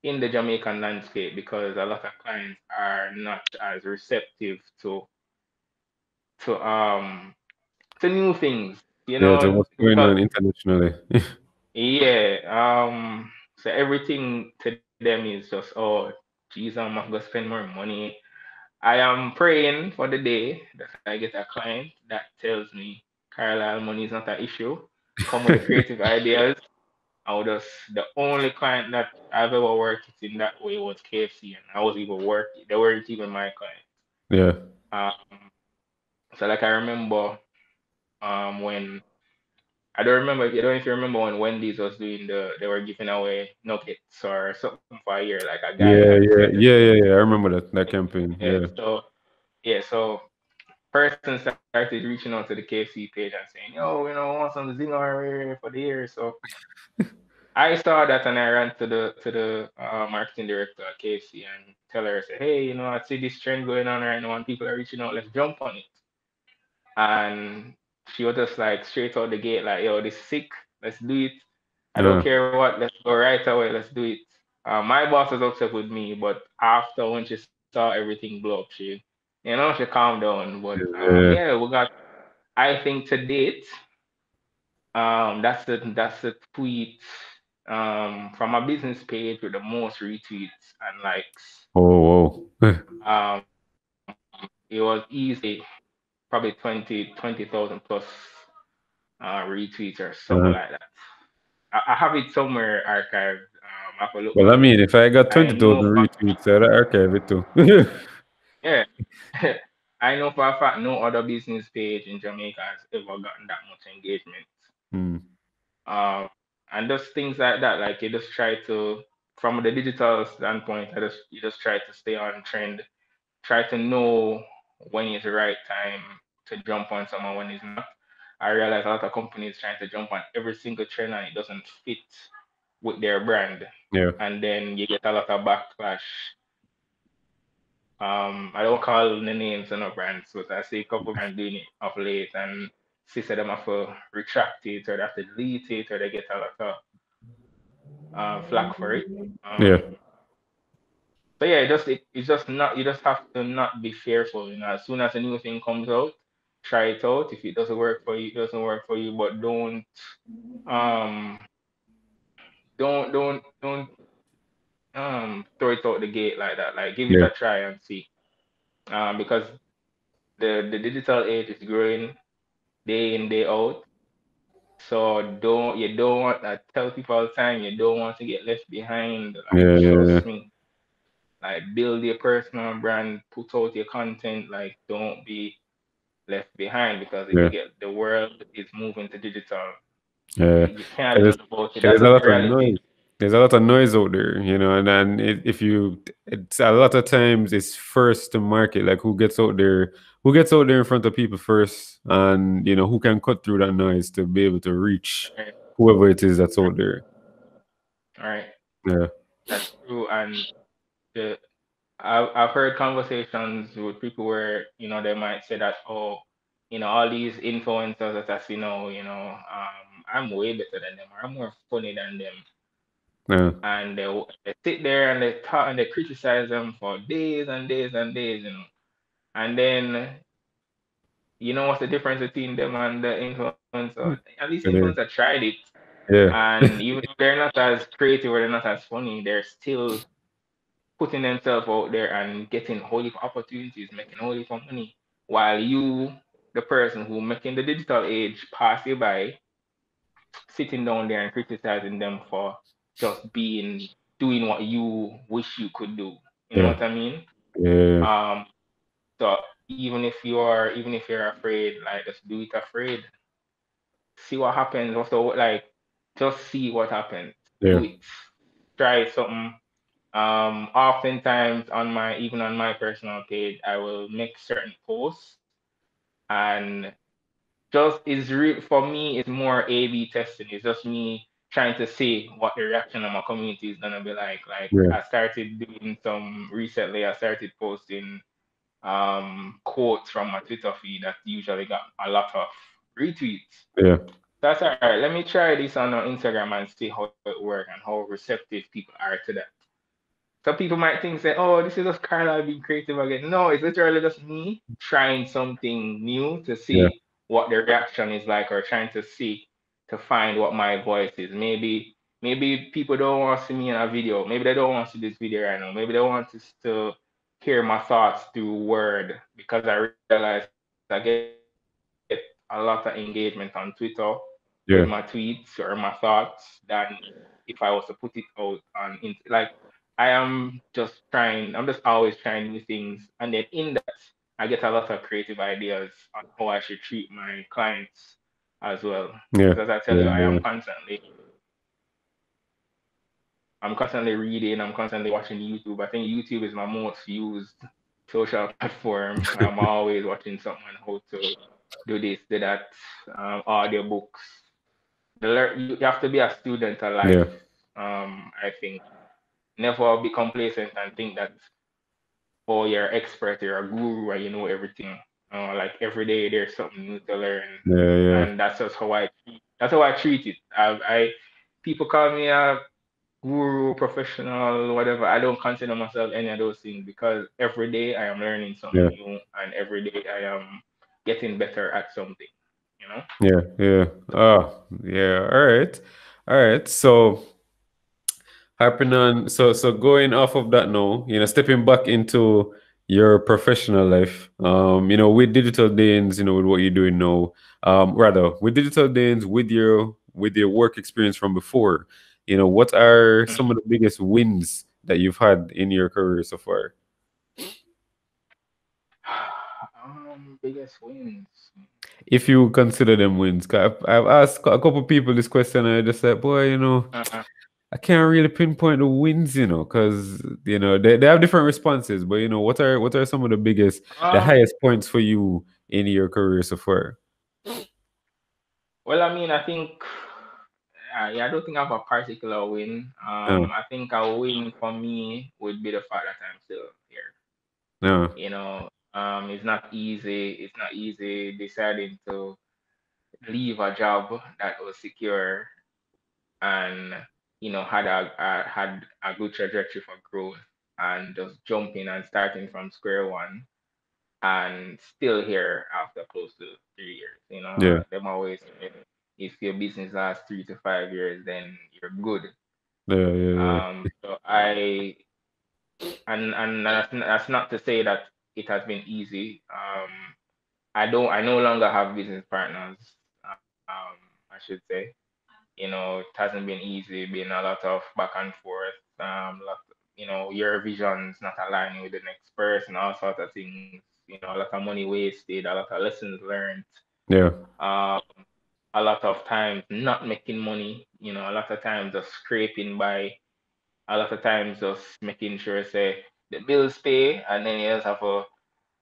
in the Jamaican landscape because a lot of clients are not as receptive to new things, Yeah. So what's going because on internationally? yeah, so everything to them is just, oh, geez, I'm not gonna spend more money. I am praying for the day that I get a client that tells me, Carlisle, money is not an issue. Come with the creative ideas. I was just the only client that I've ever worked with in that way was KFC, and I was even working. They weren't even my client. Yeah. Um, so like I remember, when I don't remember. I don't know if you remember when Wendy's was doing they were giving away nuggets or something for a year. Like a guy Yeah. had Yeah. said, Yeah. Yeah. Yeah. I remember that campaign. yeah. Yeah. So person started reaching out to the KFC page and saying, "Yo, I want some Zinger for the year." So I saw that and I ran to the marketing director at KFC and tell her, say, "Hey, I see this trend going on right now and people are reaching out. Let's jump on it." And she was just like straight out the gate, like, "Yo, this is sick. Let's do it. I don't Uh, care what. Let's go right away. Let's do it." My boss was upset with me, but after when she saw everything blow up, she calmed down. But yeah. yeah, I think to date, that's the tweet from a business page with the most retweets and likes. Oh, whoa. It was easily probably 20,000 plus retweets or something uh, like that. I have it somewhere archived. I have to look well, back. I mean, if I got I 20,000 know for retweets, I'd archive it too. yeah, I know for a fact no other business page in Jamaica has ever gotten that much engagement. Hmm. Um, and just things like that. Like you just try to, from the digital standpoint, you just try to stay on trend. Try to know when is the right time to jump on someone when it's not. I realize a lot of companies trying to jump on every single trend and it doesn't fit with their brand, Yeah. and then you get a lot of backlash. I don't call the names of no brands, but I see a couple brands doing it of late, and see them have to retract it or they have to delete it or they get a lot of flack for it. Yeah. So yeah, it's just not you just have to not be fearful. As soon as a new thing comes out, try it out. If it doesn't work for you, it doesn't work for you. But um don't throw it out the gate like that. Like give it Yeah. a try and see. Because the digital age is growing day in day out. So don't want I tell people all the time, you don't want to get left behind. Like Yeah, yeah, trust me. Like build your personal brand, put out your content, like don't be left behind because if yeah, you get the world is moving to digital, yeah. you can't do Because nothing about it. there's That's a just the lot of reality. noise. There's a lot of noise out there, and then if you, it's a lot of times it's first to market, like who gets out there in front of people first, and who can cut through that noise to be able to reach Right? whoever it is that's out there. Right. Yeah, That's true. And the I've heard conversations with people where, they might say that, oh, all these influencers that I see now, I'm way better than them, or I'm more funny than them. yeah, And they sit there and they talk and they criticize them for days and days and days. And then, what's the difference between them and the influencer? At least it influencer is. tried it. Yeah, And even though they're not as creative or they're not as funny, they're still putting themselves out there and getting whole heap of opportunities, making whole heap of money, while you, the person who making the digital age pass you by, sitting down there and criticizing them for just doing what you wish you could do. You know yeah, what I mean? yeah, Um, so even if you're afraid, like just do it afraid. See what happens. Also, like just see what happens. yeah, Do it. Try something. Oftentimes even on my personal page, I will make certain posts and just for me, it's more A/B testing. It's just me trying to see what the reaction of my community is gonna be like. Like yeah, I started doing some recently. I started posting quotes from my Twitter feed that usually got a lot of retweets. yeah, That's all right. Let me try this on Instagram and see how it works and how receptive people are to that. Some people might think, say, oh, this is just Carlyle being creative again. No, it's literally just me trying something new to yeah, see what the reaction is like, or trying to find what my voice is. Maybe people don't want to see me in a video. Maybe they don't want to see this video right now. Maybe they want to hear my thoughts through word, because I realize I get a lot of engagement on Twitter with my tweets or my yeah, thoughts than if I was to put it out on like I am I'm just always trying new things, and then in that I get a lot of creative ideas on how I should treat my clients as well. Because yeah, as I tell you, yeah, yeah, I'm constantly reading, I'm constantly watching YouTube. I think YouTube is my most used social platform. I'm always watching someone how to do this, do that, audiobooks. You have to be a student of life. yeah, I think never be complacent and think that, oh, you're an expert, you're a guru, and you know everything. Like every day there's something new to learn, yeah, yeah, and that's how I treat it. People call me a guru, professional, whatever. I don't consider myself any of those things because every day I am learning something yeah, new, and every day I am getting better at something. You know. yeah, yeah. Oh, yeah. All right, all right. So harping on, so going off of that now, stepping back into your professional life, with digital Danes, with what you're doing now, rather with digital Danes, with your work experience from before, what are Mhm. some of the biggest wins that you've had in your career so far? Biggest wins. If you consider them wins, 'cause I've asked a couple people this question, and I just said, boy, Uh-huh. I can't really pinpoint the wins, because they have different responses. But what are some of the Um. highest points for you in your career so far? Well, I mean, I think, yeah, I don't think I have a particular win. No, I think a win for me would be the fact that I'm still here. no, It's not easy. It's not easy deciding to leave a job that was secure and had a good trajectory for growth, and just jumping and starting from square one and still here after close to 3 years. yeah, Them always say, if your business lasts 3 to 5 years, then you're good. yeah, yeah, So and that's not to say that it has been easy. I no longer have business partners. I should say. It hasn't been easy, been a lot of back and forth, your vision's not aligning with the next person, all sorts of things, a lot of money wasted, a lot of lessons learned, Yeah. um, a lot of times not making money, a lot of times just scraping by, a lot of times just making sure say the bills pay and then you just have to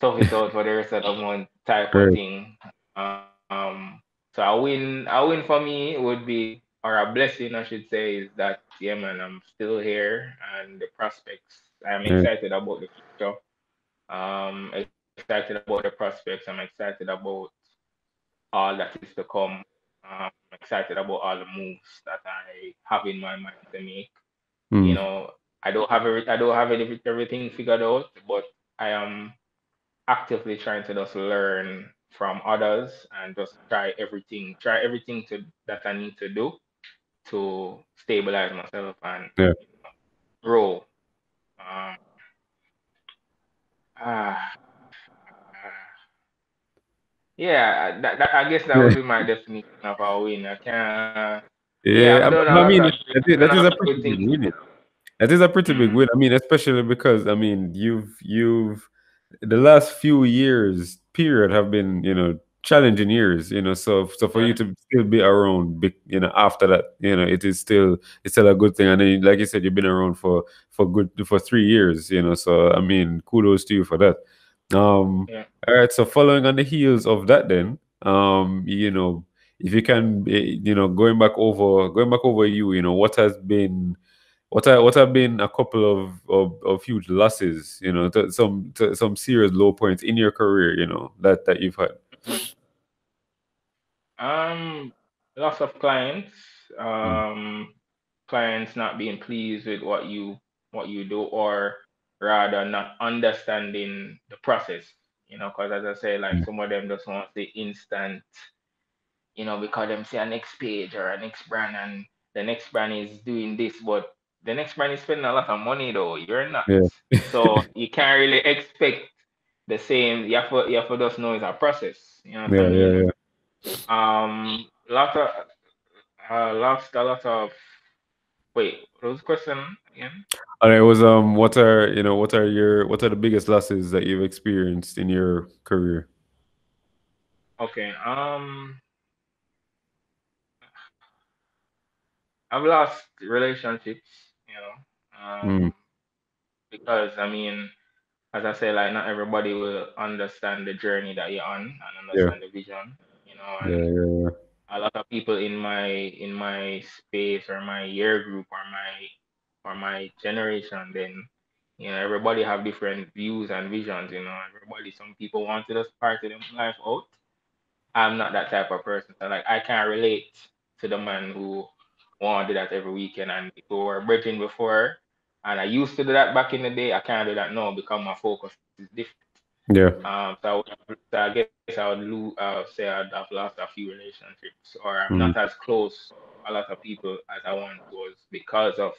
tough it out for the rest of the month type of Right. thing. So a win for me would be, or a blessing I should say, is that yeah man, I'm still here and the prospects. I'm Yeah. excited about the future. Excited about the prospects. I'm excited about all that is to come. I'm excited about all the moves that I have in my mind to make. You Mm. know, I don't have everything figured out, but I am actively trying to just learn from others and just try everything to that I need to do to stabilize myself and Yeah. grow. Um, ah, ah, yeah, I guess that Yeah. would be my definition of a win. I can't. Yeah, I've Yeah. done a I lot of mean, I've done a that lot is a of good pretty things. big win. That is a pretty big Mm, win. I mean, especially because I mean, you've the last few years period have been challenging years. So for you yeah, to still be around, after that, it's still a good thing. And then, like you said, you've been around for 3 years. So I mean, kudos to you for that. yeah. All right. So following on the heels of that, then, if you can, going back over you, what have been a couple of huge losses, some serious low points in your career, that you've had. Mhm. Um, Lots of clients. Mm. Um, Clients not being pleased with what you do, or rather not understanding the process. Because as I say, like Mm. some of them just want the instant. Because them see a next page or a next brand, and the next brand is doing this, but the next brand is spending a lot of money though. You're not, Yeah. so you can't really expect the same. You have to just know it's a process. You know what I Yeah, yeah, mean? yeah. Lot of lost a lot of. Wait, what was the question again? And it was what are the biggest losses that you've experienced in your career? Okay. I've lost relationships. You know, Mm. because I mean, as I say, like not everybody will understand the journey that you're on and Yeah, understand the vision. yeah, And yeah, a lot of people in my space or my year group or my generation, then everybody have different views and visions. Everybody, some people want to just party them life out. I'm not that type of person. So like I can't relate to the man who want to do that every weekend, and if we were bridging before and I used to do that back in the day, I can't do that now because my focus is different. yeah, So I guess I would say I'd have lost a few relationships, or I'm not mm. as close to a lot of people as I once was because of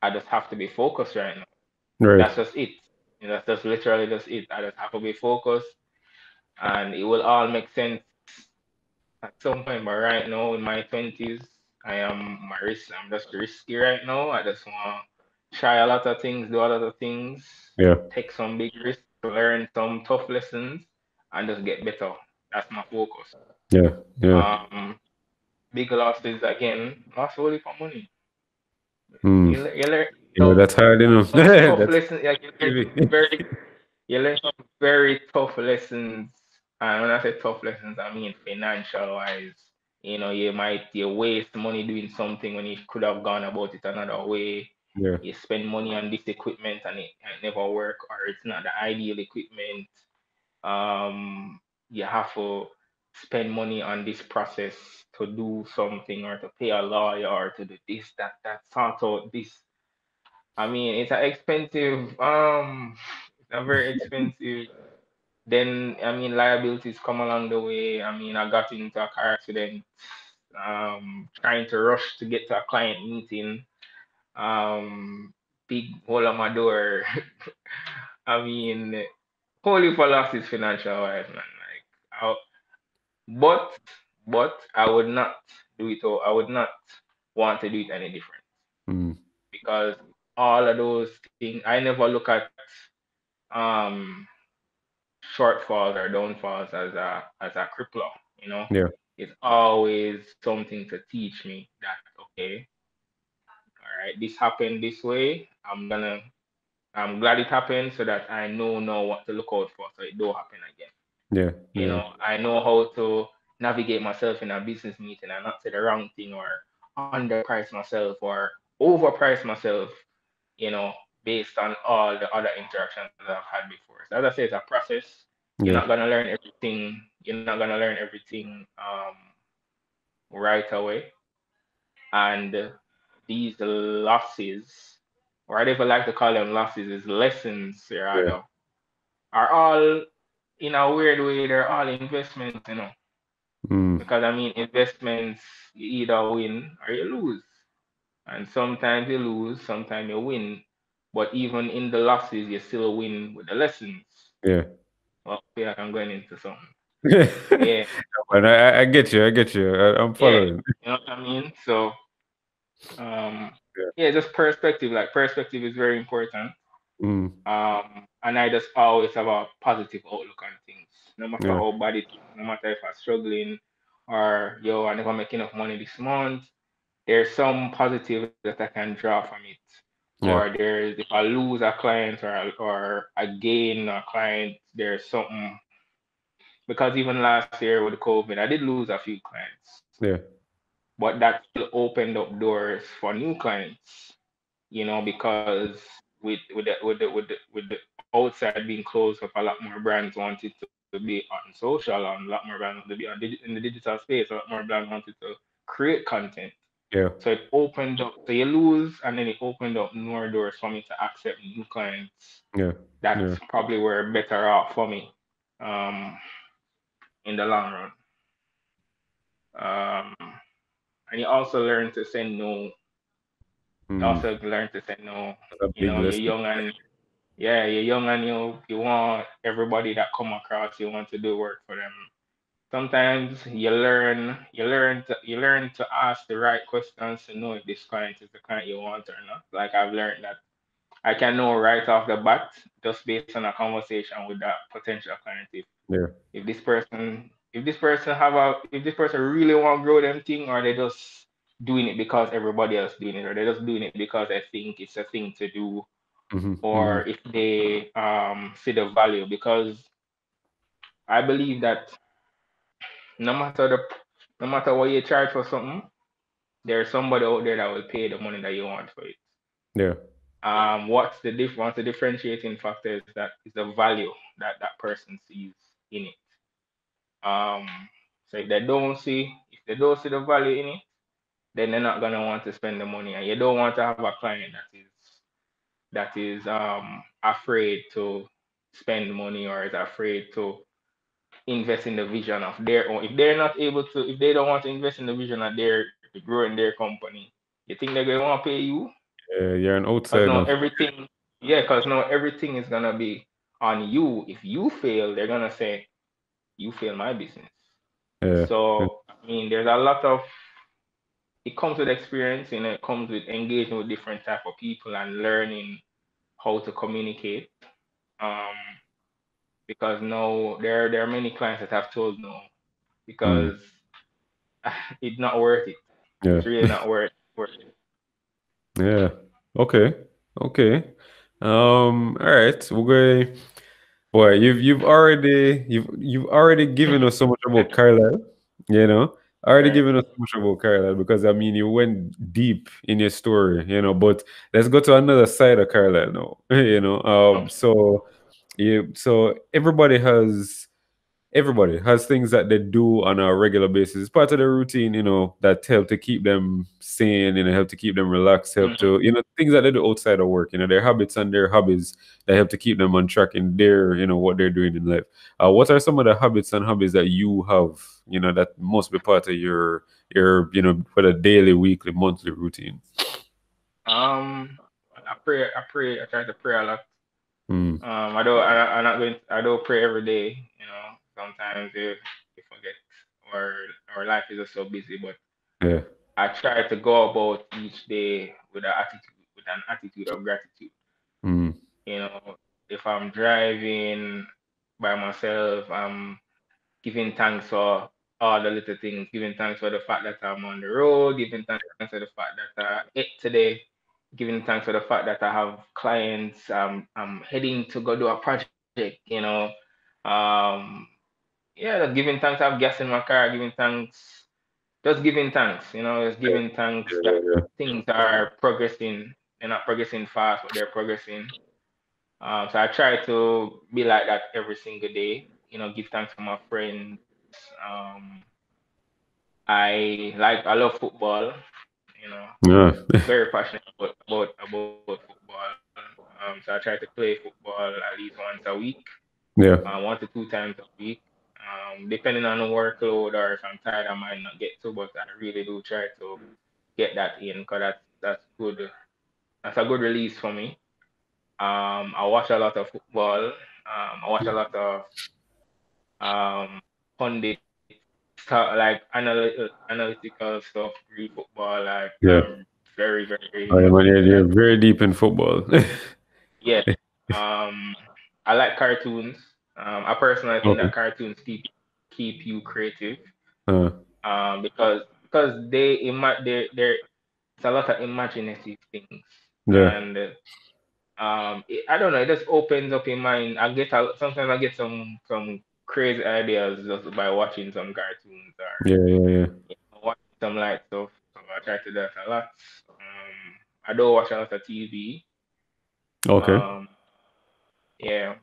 I just have to be focused right now. Right. That's just it. That's just literally just it. I just have to be focused, and it will all make sense at some point. But right now, in my 20s, I'm just risky right now. I just want to try a lot of things, do a lot of things, Yeah, take some big risks, learn some tough lessons, and just get better. That's my focus. yeah, yeah. Um, Big losses again, lost only for money. Mm. You learn Yeah, that's hard, some tough that's lessons. Like heavy. you learn some very tough lessons. And when I say tough lessons, I mean financial wise. You waste money doing something when you could have gone about it another way. Yeah, You spend money on this equipment and it never work, or it's not the ideal equipment. You have to spend money on this process to do something, or to pay a lawyer, or to do this, that, sort out this. I mean, it's a expensive, it's a very expensive. Then, I mean, liabilities come along the way. I mean, I got into a car accident, trying to rush to get to a client meeting. Um, Big hole on my door. I mean, wholly for losses financial wise, man. Like, but, but I would not. do it, or I would not want to do it any different Mm. because all of those things I never look at um shortfalls or downfalls as a crippler, you know. Yeah. It's always something to teach me that okay, all right, this happened this way. I'm glad it happened so that I know now what to look out for so it don't happen again. Yeah. You Yeah. know, I know how to navigate myself in a business meeting and not say the wrong thing or underprice myself or overprice myself, you know, based on all the other interactions that I've had before. So as I say, it's a process. You're Yeah. not gonna learn everything. You're not gonna learn everything right away. And these losses, or I never like to call them losses, is lessons Yeah. rather, are all in a weird way. They're all investments, you know. Mm. Because I mean, investments, you either win or you lose. And sometimes you lose, sometimes you win. But even in the losses, you still win with the lessons. Yeah. Well, I feel like I'm going into something. And Yeah, I get you. I get you. I'm yeah. following. You know what I mean? So, um, Yeah. yeah, just perspective. Like perspective is very important. Mm. And I just always have a positive outlook on things. No matter Yeah. how bad it is, no matter if I'm struggling or yo, I never make enough money this month, there's some positive that I can draw from it. Or Yeah. there's if I lose a client or I gain a client, there's something because even last year with COVID, I did lose a few clients, Yeah. but that still opened up doors for new clients. You know, because with the outside being closed up, a lot more brands wanted to be on social, and a lot more brands wanted to be on in the digital space. A lot more brands wanted to create content. Yeah. So it opened up. So you lose, and then it opened up more doors for me to accept new clients. Yeah. That's Yeah. probably where better off for me, um, in the long run. Um, and you also learn to say no. You Mm. also learn to say no. That's a You big know, you're lesson. young and yeah, you're young and you want everybody that come across you want to do work for them. Sometimes you learn to ask the right questions to know if this client is the client you want or not. Like I've learned that I can know right off the bat just based on a conversation with that potential client Yeah. if this person really want to grow them thing or they just doing it because everybody else doing it or they just doing it because I think it's a thing to do Mm-hmm. Mm-hmm. or if they see the value because I believe that no matter the no matter what you charge for something, there's somebody out there that will pay the money that you want for it. Yeah. What's the differentiating factor is the value that that person sees in it. Um, so if they don't see the value in it, then they're not gonna want to spend the money, and you don't want to have a client that is afraid to spend money or is afraid to invest in the vision of their own. If they're not able to, if they don't want to invest in the vision of their growing their company, you think they're gonna want to pay you? You're an Because now outsider. everything, yeah, because now everything is gonna be on you. If you fail, they're gonna say you fail my business. Yeah. So I mean, there's a lot of it comes with experience, and it comes with engaging with different type of people and learning how to communicate. Um, because now there are many clients that have told no Mm. because it's not worth it. Yeah. It's really not worth it. Yeah. Okay. Okay. All right. We're going. Boy, you've already given us so much about Carlisle, you know. Already Right. given us so much about Carlisle because I mean you went deep in your story, you know. But let's go to another side of Carlisle now, you know. Okay. So everybody has things that they do on a regular basis. It's part of the routine, you know, that help to keep them sane, you know, help to keep them relaxed, help Mhm. to, you know, things that they do outside of work, you know, their habits and their hobbies that help to keep them on track in their, you know, what they're doing in life. What are some of the habits and hobbies that you have, you know, that must be part of you know, for the daily, weekly, monthly routine? Um, I try to pray a lot. Mm, I'm not going. I don't pray every day. You know, sometimes you forget, or life is just so busy. But Yeah. I try to go about each day with an attitude of gratitude. Mm. You know, if I'm driving by myself, I'm giving thanks for all the little things, giving thanks for the fact that I'm on the road, giving thanks for the fact that I ate today, giving thanks for the fact that I have clients. I'm heading to go do a project, Um, yeah, just giving thanks. I have gas in my car, giving thanks, just giving thanks, just giving thanks Yeah. that Yeah. things are progressing. They're not progressing fast, but they're progressing. So I try to be like that every single day. Give thanks to my friends. I love football. You know, Yeah. very passionate about football. So I try to play football at least once a week, Yeah. 1 to 2 times a week. Depending on the workload or if I'm tired, I might not get to, but I really do try to get that in because that's good. That's a good release for me. I watch a lot of football. I watch a lot of um, pundits, like analytical stuff, real football. Like Yeah. I'm very, very Oh, yeah, much man, into you're that. very deep in football. Yes. Um, I like cartoons. I personally think Okay. that cartoons keep you creative. Uh, Because they're it's a lot of imaginative things, yeah. and I don't know, it just opens up your mind. Sometimes I get some crazy ideas just by watching some cartoons or Yeah. Yeah. Yeah. watching some light stuff. So I try to do that a lot. I don't watch a lot of TV. Okay. Um, yeah,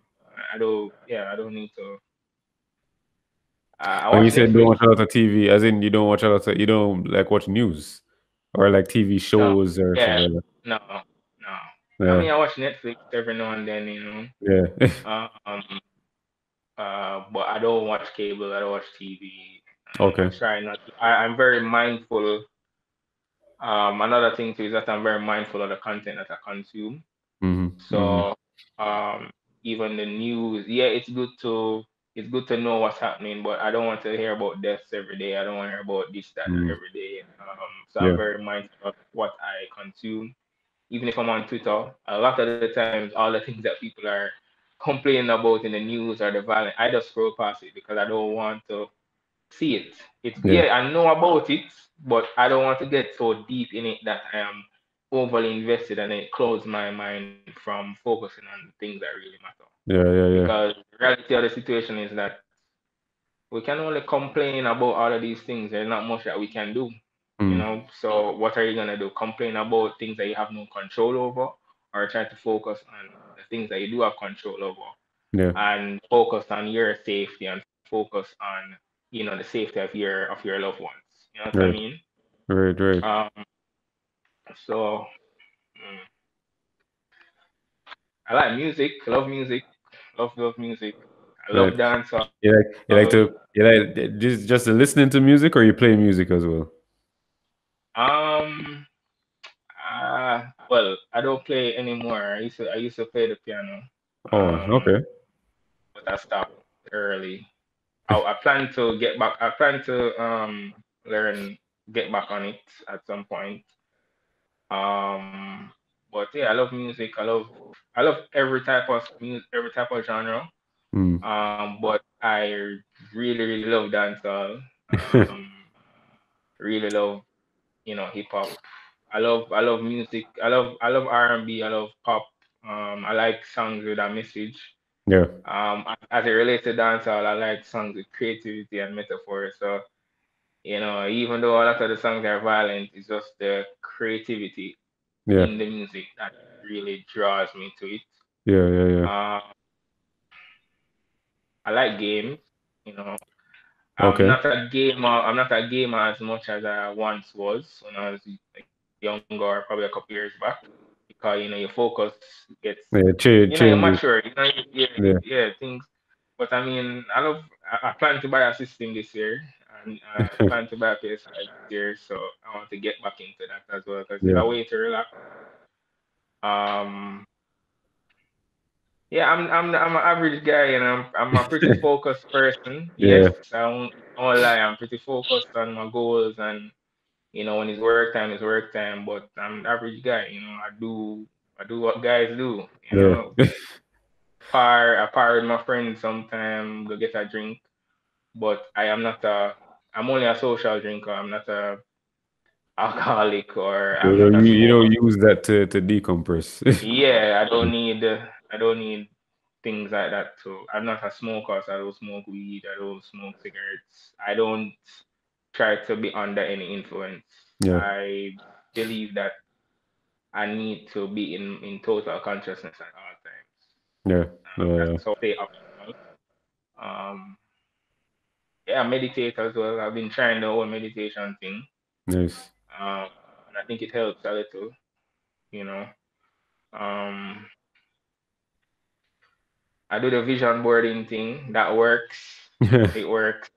I don't. Yeah, I don't need to. I When you watch said don't Netflix. watch a lot of TV, as in you don't watch a lot of, you don't like watch news or like TV No, shows or stuff yeah, like that. no, no. I Yeah. mean, I watch Netflix every now and then, Yeah. Um, but I don't watch cable. I don't watch TV. I Okay. try not. I'm very mindful. Another thing too is that I'm very mindful of the content that I consume. Mm-hmm. Mm-hmm. So, um, even the news, yeah, it's good to know what's happening, but I don't want to hear about deaths every day. I don't want to hear about this, that, Mm. every day. So I'm Yeah. very mindful of what I consume. Even if I'm on Twitter, a lot of the times, all the things that people are complaining about in the news or the violence, I just scroll past it because I don't want to see it. It's Yeah. yeah, I know about it, but I don't want to get so deep in it that I am overly invested and it closes my mind from focusing on things that really matter. Yeah. Yeah. Yeah. Because the reality of the situation is that we can only complain about all of these things. There's not much that we can do, Mm. So what are you gonna do? Complain about things that you have no control over, or try to focus on the things that you do have control over, Yeah. and focus on your safety and focus on the safety of your loved ones. You know what I Right. mean? Right. Right. Um, so I like music, love music, love music. I Right. love dancehall. You like to you like just listening to music or you play music as well? Um, well, I don't play anymore. I used to play the piano. Oh, Um, okay. but I stopped early. I plan to get back. I plan to learn get back on it at some point. Um, but yeah, I love music. I love every type of music, every type of genre. Mm. But I really really love dancehall. Um, really love hip hop. I love music. I love R&B. I love pop. I like songs with a message. Yeah. As it relates to dancehall, I like songs with creativity and metaphor. So even though a lot of the songs are violent, it's just the creativity Yeah. in the music that really draws me to it. Yeah. Yeah. Yeah. Uh, I like games. You know, I'm Okay. not a gamer. I'm not a gamer as much as I once was when I was younger, probably a couple years back. Because your focus gets, Yeah. you Changes. mature. Yeah. Yeah, things. But I mean, I plan to buy a system this year, and I plan to buy a PS5 this year. So I want to get back into that as well because it's Yeah. a way to relax. Um, yeah, I'm an average guy, and I'm a pretty focused person. Yes, Yeah. I won't lie. I'm pretty focused on my goals, and When it's work time, it's work time. But I'm an average guy. I do what guys do. Yeah. I par with my friends sometime, go get a drink. But I'm only a social drinker. I'm not a alcoholic or You I'm know, not a you smoker. don't use that to decompress. Yeah, I don't need things like that. So I'm not a smoker, so I don't smoke weed, I don't smoke cigarettes. I don't try to be under any influence. Yeah. I believe that I need to be in total consciousness at all times. Yeah. Yeah. That's how I stay up at night. Um, yeah, I meditate as well. I've been trying the whole meditation thing. Nice. And I think it helps a little, you know. Um, I do the vision boarding thing. That works. Yeah. It works.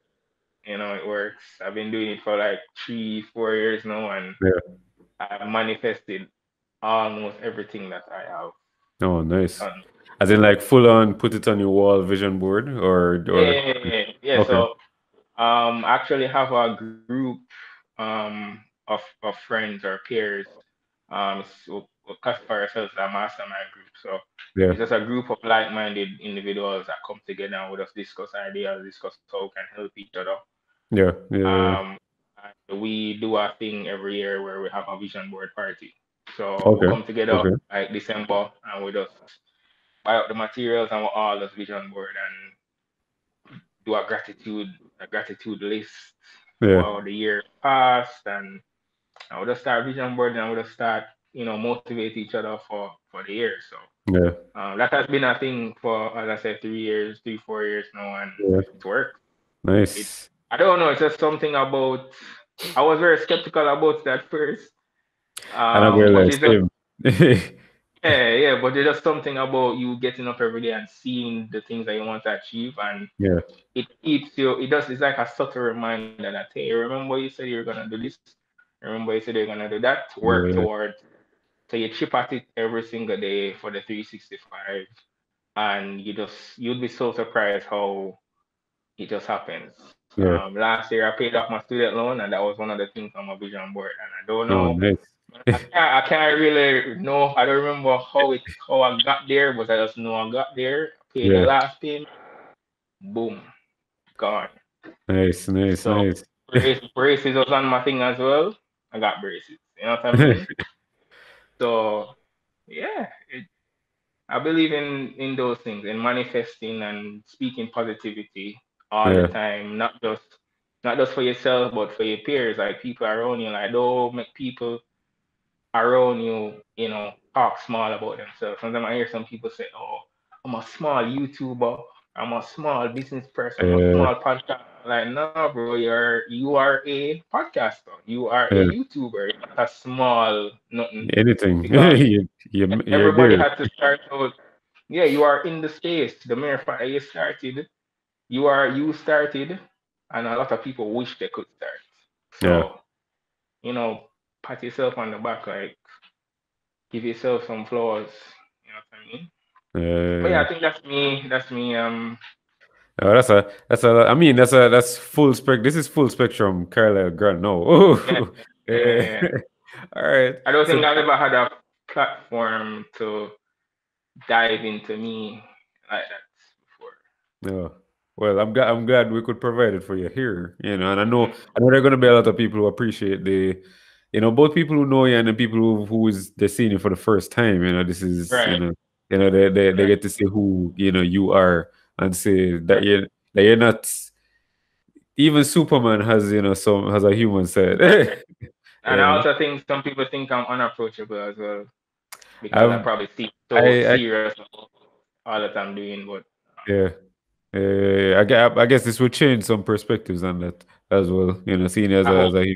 It works. I've been doing it for like 3, 4 years now, and Yeah. I've manifested almost everything that I have Oh, nice. done. As in, like, full on put it on your wall vision board, or Yeah. okay. So, actually have a group of friends or peers. We classify ourselves as a mastermind group. So Yeah. it's just a group of like-minded individuals that come together and we just discuss ideas, discuss how we can help each other. Yeah. Yeah. Um, and we do a thing every year where we have a vision board party. So we Okay. come together Okay. like December and we just buy up the materials and we all just vision board and do a gratitude list for Yeah. how the year passed, and I would just start vision boarding and we just start, motivate each other for the year. So Yeah. that has been a thing for, as I said, 3 years, 4 years now, and Yeah. it's worked. It Nice. I don't know, it's just something about. I was very skeptical about that first, And I get but like it's just same. yeah, but it's just something about you getting up every day and seeing the things that you want to achieve, and Yeah. it keeps you. It does. It's like a subtle reminder that, hey, remember you said you're gonna do this. Remember you said you're gonna do that. Work Yeah. towards. So you chip at it every single day for the 365, and you'd be so surprised how it just happens. Yeah. Last year I paid off my student loan, and that was one of the things on my vision board. And I don't Oh, know, nice. I can't really know. I don't remember how I got there, but I just know I got there. Paid the Yeah. last payment, boom, gone. Nice. Nice. So Nice. braces was on my thing as well. I got braces. You know what I mean? So yeah, I believe in those things, in manifesting and speaking positivity all the Yeah. time, not just for yourself but for your peers, like people around you. Like don't make people around you, talk small about themselves. Sometimes I hear some people say, "Oh, I'm a small YouTuber, I'm a small business person, I'm a Yeah. small podcast." Like, no, bro, you are a podcaster, you are a Yeah. YouTuber, you're not a small nothing. Anything. Because You're everybody there. had to start out. Yeah, you are in the space. The mere fact that you started, you started, and a lot of people wish they could start. Yeah. So, you know, pat yourself on the back, like give yourself some flowers. You know what I mean? But yeah, Yeah. I think that's me. That's me. Oh, I mean, that's full spec. This is full spectrum Carlyle Grant. No. Yeah, Oh, yeah. yeah. All right. I don't So, think I've ever had a platform to dive into me like that before. no. Well, I'm glad we could provide it for you here. And Mhm. I know there are gonna be a lot of people who appreciate both people who know you and the people who is they're seeing you for the first time. This is, Right, they right, get to see who you are and say right, that you're not even Superman has some has a human side. right. And I you know. also think some people think I'm unapproachable as well because I I've probably seem so I serious about all that I'm doing. But Yeah. I guess this would change some perspectives on that as well. Seeing as I hope, a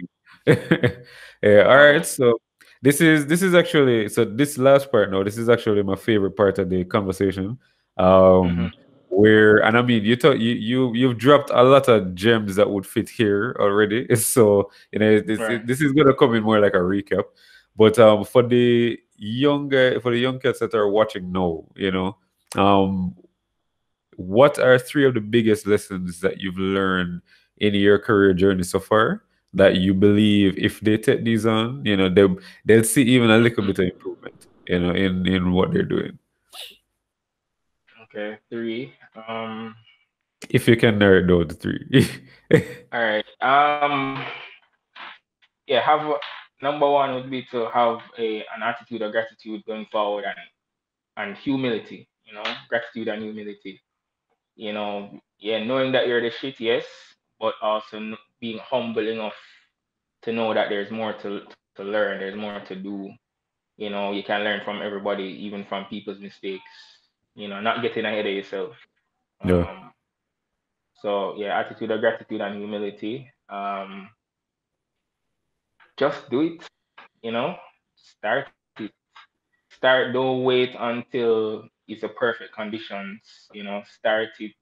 yeah. All I right. hope. So this is actually so this last part now. This is actually my favorite part of the conversation. Hmm. Um, where and I mean you've dropped a lot of gems that would fit here already. So Right, this is gonna come in more like a recap. But for the young cats that are watching now, um what are three of the biggest lessons that you've learned in your career journey so far? that you believe if they take these on, they'll see even a little bit of improvement, in what they're doing. Okay, three. If you can narrow it down to three. All right. Yeah, number one would be to have an attitude of gratitude going forward, and humility. Gratitude and humility. Yeah, knowing that you're the shit, yes, but also being humble enough to know that there's more to learn, there's more to do. You can learn from everybody, even from people's mistakes. Not getting ahead of yourself. Yeah, Um, so yeah, attitude of gratitude and humility. Just do it. You know, start it. Start. Don't wait until it's a perfect conditions. Start it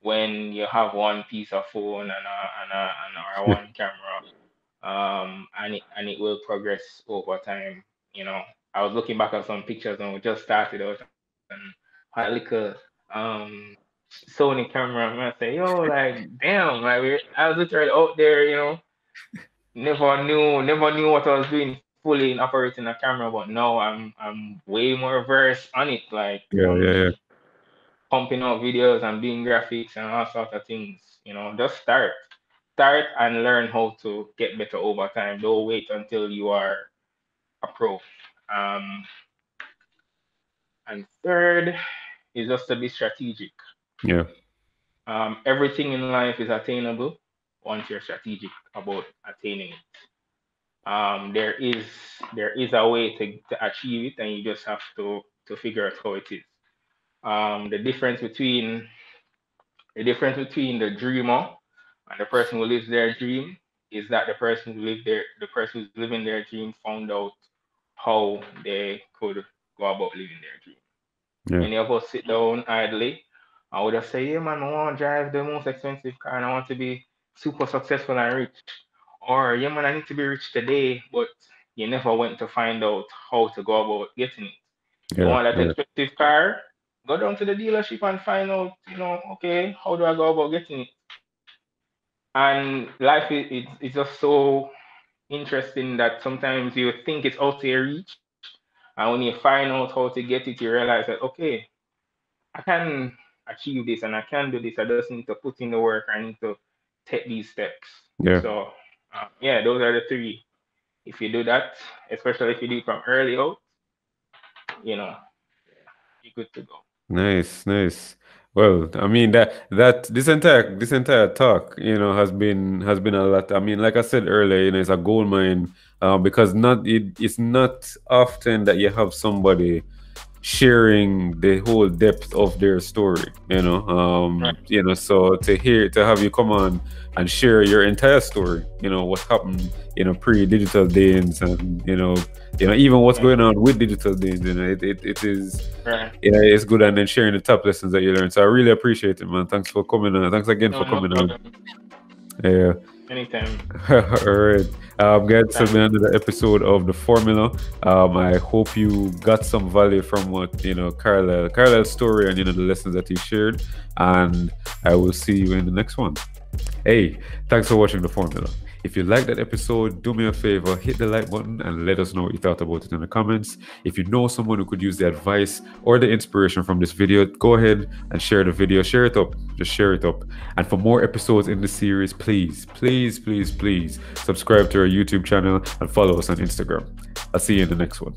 when you have one piece of phone or one camera, and it will progress over time. You know, I was looking back at some pictures and we just started out and had a little um Sony camera, and I say, yo, like, damn, like, I was literally out there, never knew what I was doing fully in operating a camera, but now I'm way more versed on it. Like, yeah, yeah, yeah, pumping out videos and doing graphics and all sorts of things. Just start and learn how to get better over time. Don't wait until you are a pro. And third is just to be strategic. yeah, Everything in life is attainable once you're strategic about attaining it. There is a way to achieve it, and you just have to figure out how it is. Um, the difference between the difference between the dreamer and the person who lives their dream is that the person who's living their dream found out how they could go about living their dream. yeah, Many of us sit down idly. I would just say, yeah, man, I want to drive the most expensive car and I want to be super successful and rich. Or, yeah, man, I need to be rich today, but you never went to find out how to go about getting it. You yeah, want that yeah, expensive car? Go down to the dealership and find out, okay, how do I go about getting it? And life is just so interesting that sometimes you think it's out of your reach. And when you find out how to get it, you realize that, okay, I can achieve this and I can do this. I just need to put in the work. I need to take these steps. yeah. So, yeah, those are the three. If you do that, especially if you do it from early out, you know, you're good to go. Nice, nice. Well, I mean that this entire talk, has been a lot. I mean, like I said earlier, it's a gold mine, because it's not often that you have somebody sharing the whole depth of their story, Right, so to have you come on and share your entire story, what happened, pre-digital days, and even what's right, going on with digital days, it is, right. it's good, and then sharing the top lessons that you learned. So I really appreciate it, man. Thanks for coming on. Thanks again for No, no coming on. problem. Yeah. Anytime. All right. Guys, this has Thanks. been another episode of The Formula. I hope you got some value from what, Carlyle's story, and, the lessons that he shared. And I will see you in the next one. Hey, thanks for watching The Formula. If you liked that episode, do me a favor, hit the like button and let us know what you thought about it in the comments. If you know someone who could use the advice or the inspiration from this video, go ahead and share the video. Share it up. Just share it up. And for more episodes in the series, please, please, please, please subscribe to our YouTube channel and follow us on Instagram. I'll see you in the next one.